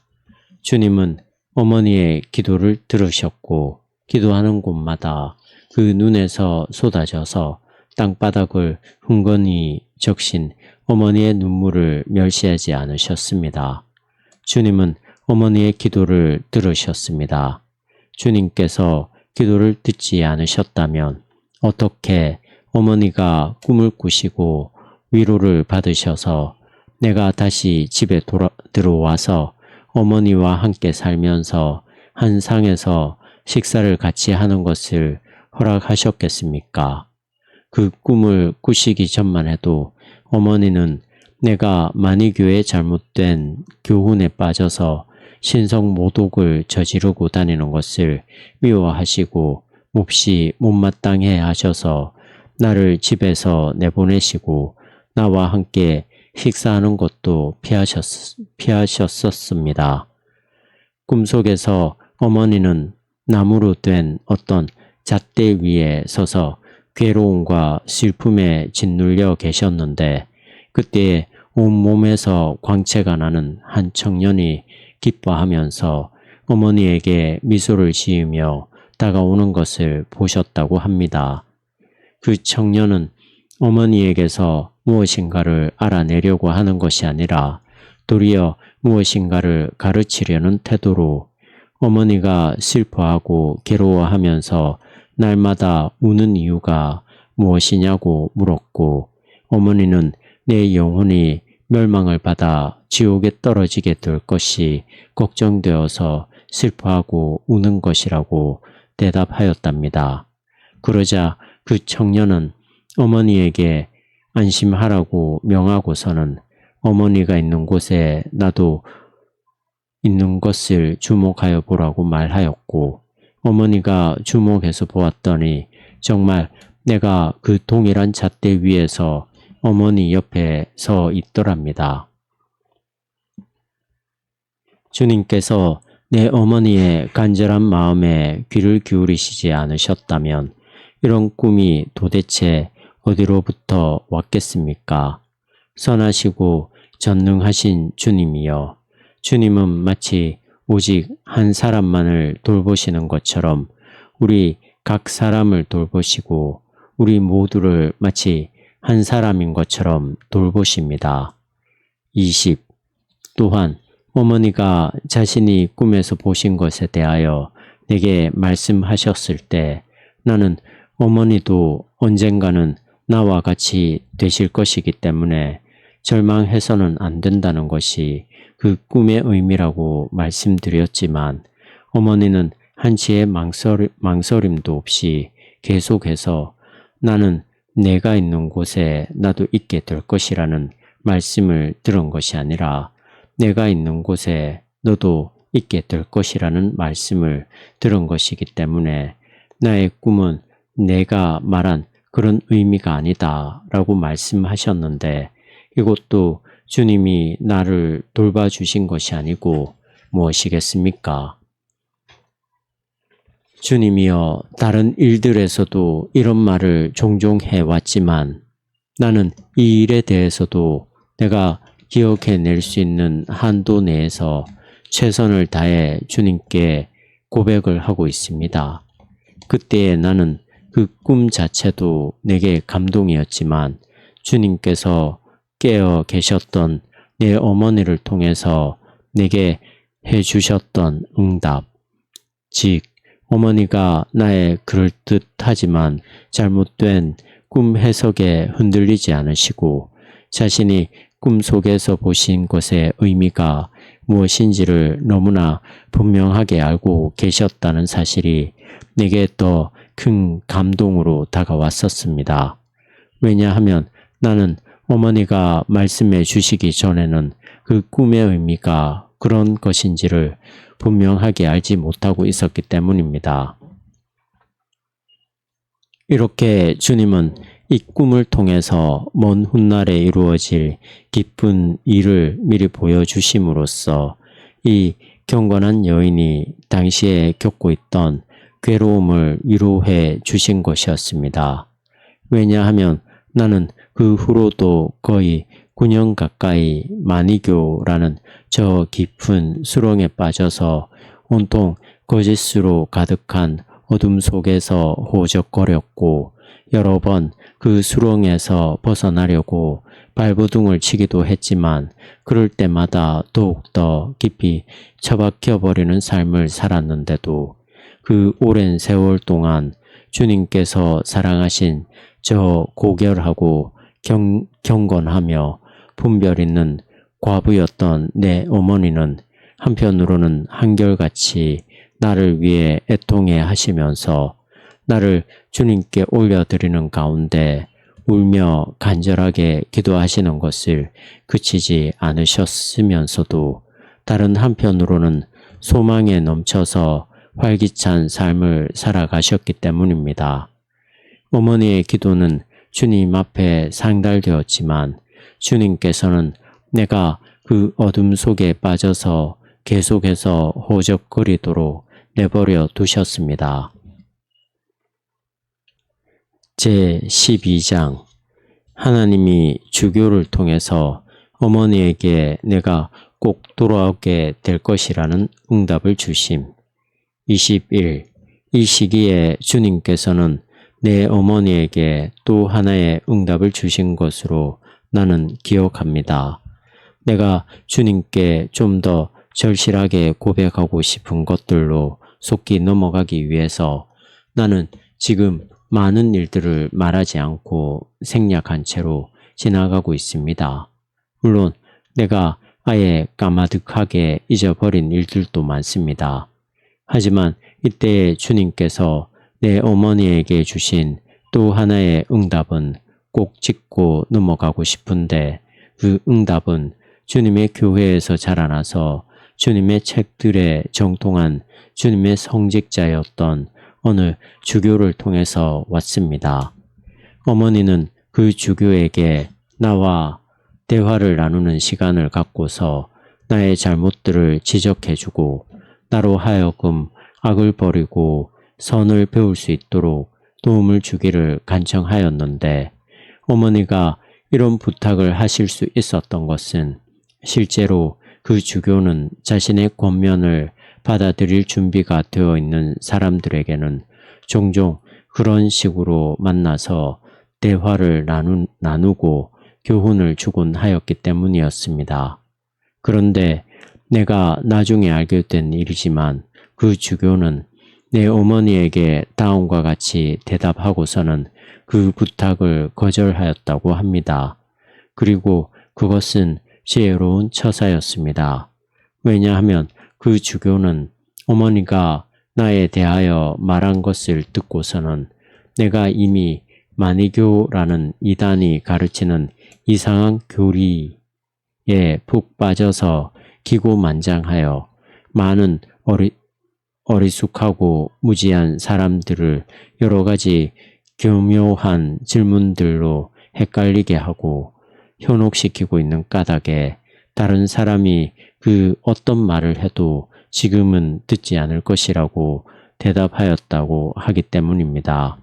주님은 어머니의 기도를 들으셨고 기도하는 곳마다 그 눈에서 쏟아져서 땅바닥을 흥건히 적신 어머니의 눈물을 멸시하지 않으셨습니다. 주님은 어머니의 기도를 들으셨습니다. 주님께서 기도를 듣지 않으셨다면 어떻게 어머니가 꿈을 꾸시고 위로를 받으셔서 내가 다시 집에 들어와서 어머니와 함께 살면서 한 상에서 식사를 같이 하는 것을 허락하셨겠습니까? 그 꿈을 꾸시기 전만 해도 어머니는 내가 만이교의 잘못된 교훈에 빠져서 신성 모독을 저지르고 다니는 것을 미워하시고 몹시 못마땅해 하셔서 나를 집에서 내보내시고 나와 함께 식사하는 것도 피하셨었습니다. 꿈속에서 어머니는 나무로 된 어떤 잣대 위에 서서 괴로움과 슬픔에 짓눌려 계셨는데 그때에 온몸에서 광채가 나는 한 청년이 기뻐하면서 어머니에게 미소를 지으며 다가오는 것을 보셨다고 합니다. 그 청년은 어머니에게서 무엇인가를 알아내려고 하는 것이 아니라 도리어 무엇인가를 가르치려는 태도로 어머니가 슬퍼하고 괴로워하면서 날마다 우는 이유가 무엇이냐고 물었고 어머니는 내 영혼이 멸망을 받아 지옥에 떨어지게 될 것이 걱정되어서 슬퍼하고 우는 것이라고 대답하였답니다. 그러자 그 청년은 어머니에게 안심하라고 명하고서는 어머니가 있는 곳에 나도 있는 것을 주목하여 보라고 말하였고 어머니가 주목해서 보았더니 정말 내가 그 동일한 잣대 위에서 어머니 옆에 서 있더랍니다. 주님께서 내 어머니의 간절한 마음에 귀를 기울이시지 않으셨다면 이런 꿈이 도대체 어디로부터 왔겠습니까? 선하시고 전능하신 주님이여, 주님은 마치 오직 한 사람만을 돌보시는 것처럼 우리 각 사람을 돌보시고 우리 모두를 마치 한 사람인 것처럼 돌보십니다. 20. 또한 어머니가 자신이 꿈에서 보신 것에 대하여 내게 말씀하셨을 때 나는 어머니도 언젠가는 나와 같이 되실 것이기 때문에 절망해서는 안 된다는 것이 그 꿈의 의미라고 말씀드렸지만 어머니는 한치의 망설임도 없이 계속해서 나는 내가 있는 곳에 나도 있게 될 것이라는 말씀을 들은 것이 아니라 내가 있는 곳에 너도 있게 될 것이라는 말씀을 들은 것이기 때문에 나의 꿈은 내가 말한 그런 의미가 아니다 라고 말씀하셨는데 이것도 주님이 나를 돌봐주신 것이 아니고 무엇이겠습니까? 주님이여, 다른 일들에서도 이런 말을 종종 해왔지만 나는 이 일에 대해서도 내가 기억해낼 수 있는 한도 내에서 최선을 다해 주님께 고백을 하고 있습니다. 그때에 나는 그 꿈 자체도 내게 감동이었지만 주님께서 깨어 계셨던 내 어머니를 통해서 내게 해주셨던 응답, 즉 어머니가 나의 그럴듯하지만 잘못된 꿈 해석에 흔들리지 않으시고 자신이 꿈속에서 보신 것의 의미가 무엇인지를 너무나 분명하게 알고 계셨다는 사실이 내게 더 큰 감동으로 다가왔었습니다. 왜냐하면 나는 어머니가 말씀해 주시기 전에는 그 꿈의 의미가 그런 것인지를 분명하게 알지 못하고 있었기 때문입니다. 이렇게 주님은 이 꿈을 통해서 먼 훗날에 이루어질 기쁜 일을 미리 보여주심으로써 이 경건한 여인이 당시에 겪고 있던 괴로움을 위로해 주신 것이었습니다. 왜냐하면 나는 그 후로도 거의 9년 가까이 마니교라는 저 깊은 수렁에 빠져서 온통 거짓으로 가득한 어둠 속에서 호적거렸고 여러 번 그 수렁에서 벗어나려고 발버둥을 치기도 했지만 그럴 때마다 더욱더 깊이 처박혀버리는 삶을 살았는데도 그 오랜 세월 동안 주님께서 사랑하신 저 고결하고 경건하며 분별 있는 과부였던 내 어머니는 한편으로는 한결같이 나를 위해 애통해 하시면서 나를 주님께 올려드리는 가운데 울며 간절하게 기도하시는 것을 그치지 않으셨으면서도 다른 한편으로는 소망에 넘쳐서 활기찬 삶을 살아가셨기 때문입니다. 어머니의 기도는 주님 앞에 상달되었지만 주님께서는 내가 그 어둠 속에 빠져서 계속해서 호적거리도록 내버려 두셨습니다. 제12장 하나님이 주교를 통해서 어머니에게 내가 꼭 돌아오게 될 것이라는 응답을 주심. 21. 이 시기에 주님께서는 내 어머니에게 또 하나의 응답을 주신 것으로 나는 기억합니다. 내가 주님께 좀 더 절실하게 고백하고 싶은 것들로 속히 넘어가기 위해서 나는 지금 많은 일들을 말하지 않고 생략한 채로 지나가고 있습니다. 물론 내가 아예 까마득하게 잊어버린 일들도 많습니다. 하지만 이때에 주님께서 내 어머니에게 주신 또 하나의 응답은 꼭 짚고 넘어가고 싶은데 그 응답은 주님의 교회에서 자라나서 주님의 책들에 정통한 주님의 성직자였던 어느 주교를 통해서 왔습니다. 어머니는 그 주교에게 나와 대화를 나누는 시간을 갖고서 나의 잘못들을 지적해주고 나로 하여금 악을 버리고 선을 배울 수 있도록 도움을 주기를 간청하였는데 어머니가 이런 부탁을 하실 수 있었던 것은 실제로 그 주교는 자신의 권면을 받아들일 준비가 되어 있는 사람들에게는 종종 그런 식으로 만나서 대화를 나누고 교훈을 주곤 하였기 때문이었습니다. 그런데 내가 나중에 알게 된 일이지만 그 주교는 내 어머니에게 다음과 같이 대답하고서는 그 부탁을 거절하였다고 합니다. 그리고 그것은 지혜로운 처사였습니다. 왜냐하면 그 주교는 어머니가 나에 대하여 말한 것을 듣고서는 내가 이미 마니교라는 이단이 가르치는 이상한 교리에 푹 빠져서 기고만장하여 많은 어리숙하고 무지한 사람들을 여러 가지 교묘한 질문들로 헷갈리게 하고 현혹시키고 있는 까닭에 다른 사람이 그 어떤 말을 해도 지금은 듣지 않을 것이라고 대답하였다고 하기 때문입니다.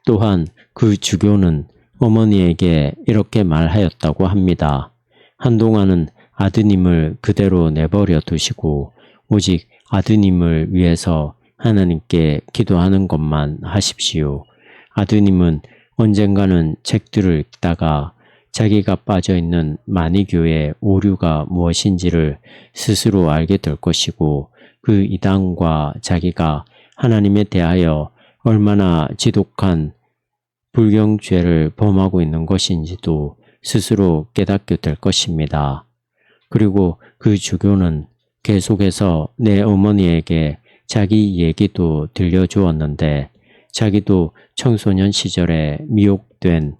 또한 그 주교는 어머니에게 이렇게 말하였다고 합니다. 한동안은 아드님을 그대로 내버려 두시고 오직 아드님을 위해서 하나님께 기도하는 것만 하십시오. 아드님은 언젠가는 책들을 읽다가 자기가 빠져있는 마니교의 오류가 무엇인지를 스스로 알게 될 것이고 그 이단과 자기가 하나님에 대하여 얼마나 지독한 불경죄를 범하고 있는 것인지도 스스로 깨닫게 될 것입니다. 그리고 그 주교는 계속해서 내 어머니에게 자기 얘기도 들려주었는데 자기도 청소년 시절에 미혹된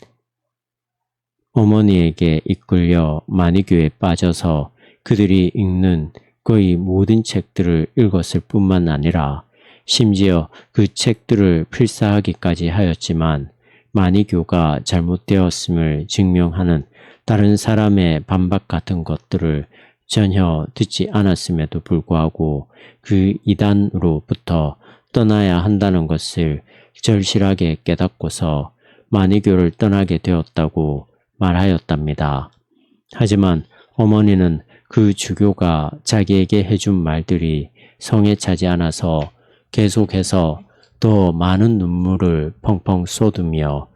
어머니에게 이끌려 마니교에 빠져서 그들이 읽는 거의 모든 책들을 읽었을 뿐만 아니라 심지어 그 책들을 필사하기까지 하였지만 마니교가 잘못되었음을 증명하는 다른 사람의 반박 같은 것들을 전혀 듣지 않았음에도 불구하고 그 이단으로부터 떠나야 한다는 것을 절실하게 깨닫고서 마니교를 떠나게 되었다고 말하였답니다. 하지만 어머니는 그 주교가 자기에게 해준 말들이 성에 차지 않아서 계속해서 더 많은 눈물을 펑펑 쏟으며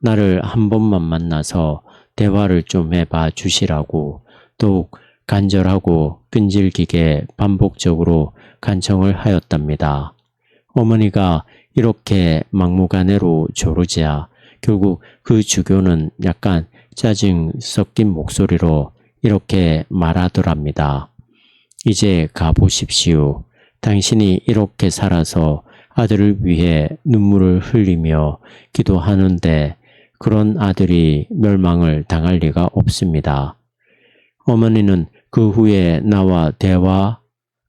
나를 한 번만 만나서 대화를 좀 해봐 주시라고 더욱 간절하고 끈질기게 반복적으로 간청을 하였답니다. 어머니가 이렇게 막무가내로 조르자 결국 그 주교는 약간 짜증 섞인 목소리로 이렇게 말하더랍니다. 이제 가보십시오. 당신이 이렇게 살아서 아들을 위해 눈물을 흘리며 기도하는데 그런 아들이 멸망을 당할 리가 없습니다. 어머니는 그 후에 나와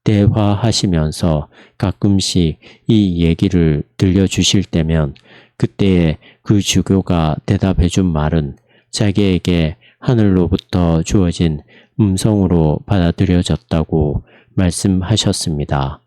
대화하시면서 가끔씩 이 얘기를 들려주실 때면 그때에 그 주교가 대답해 준 말은 자기에게 하늘로부터 주어진 음성으로 받아들여졌다고 말씀하셨습니다.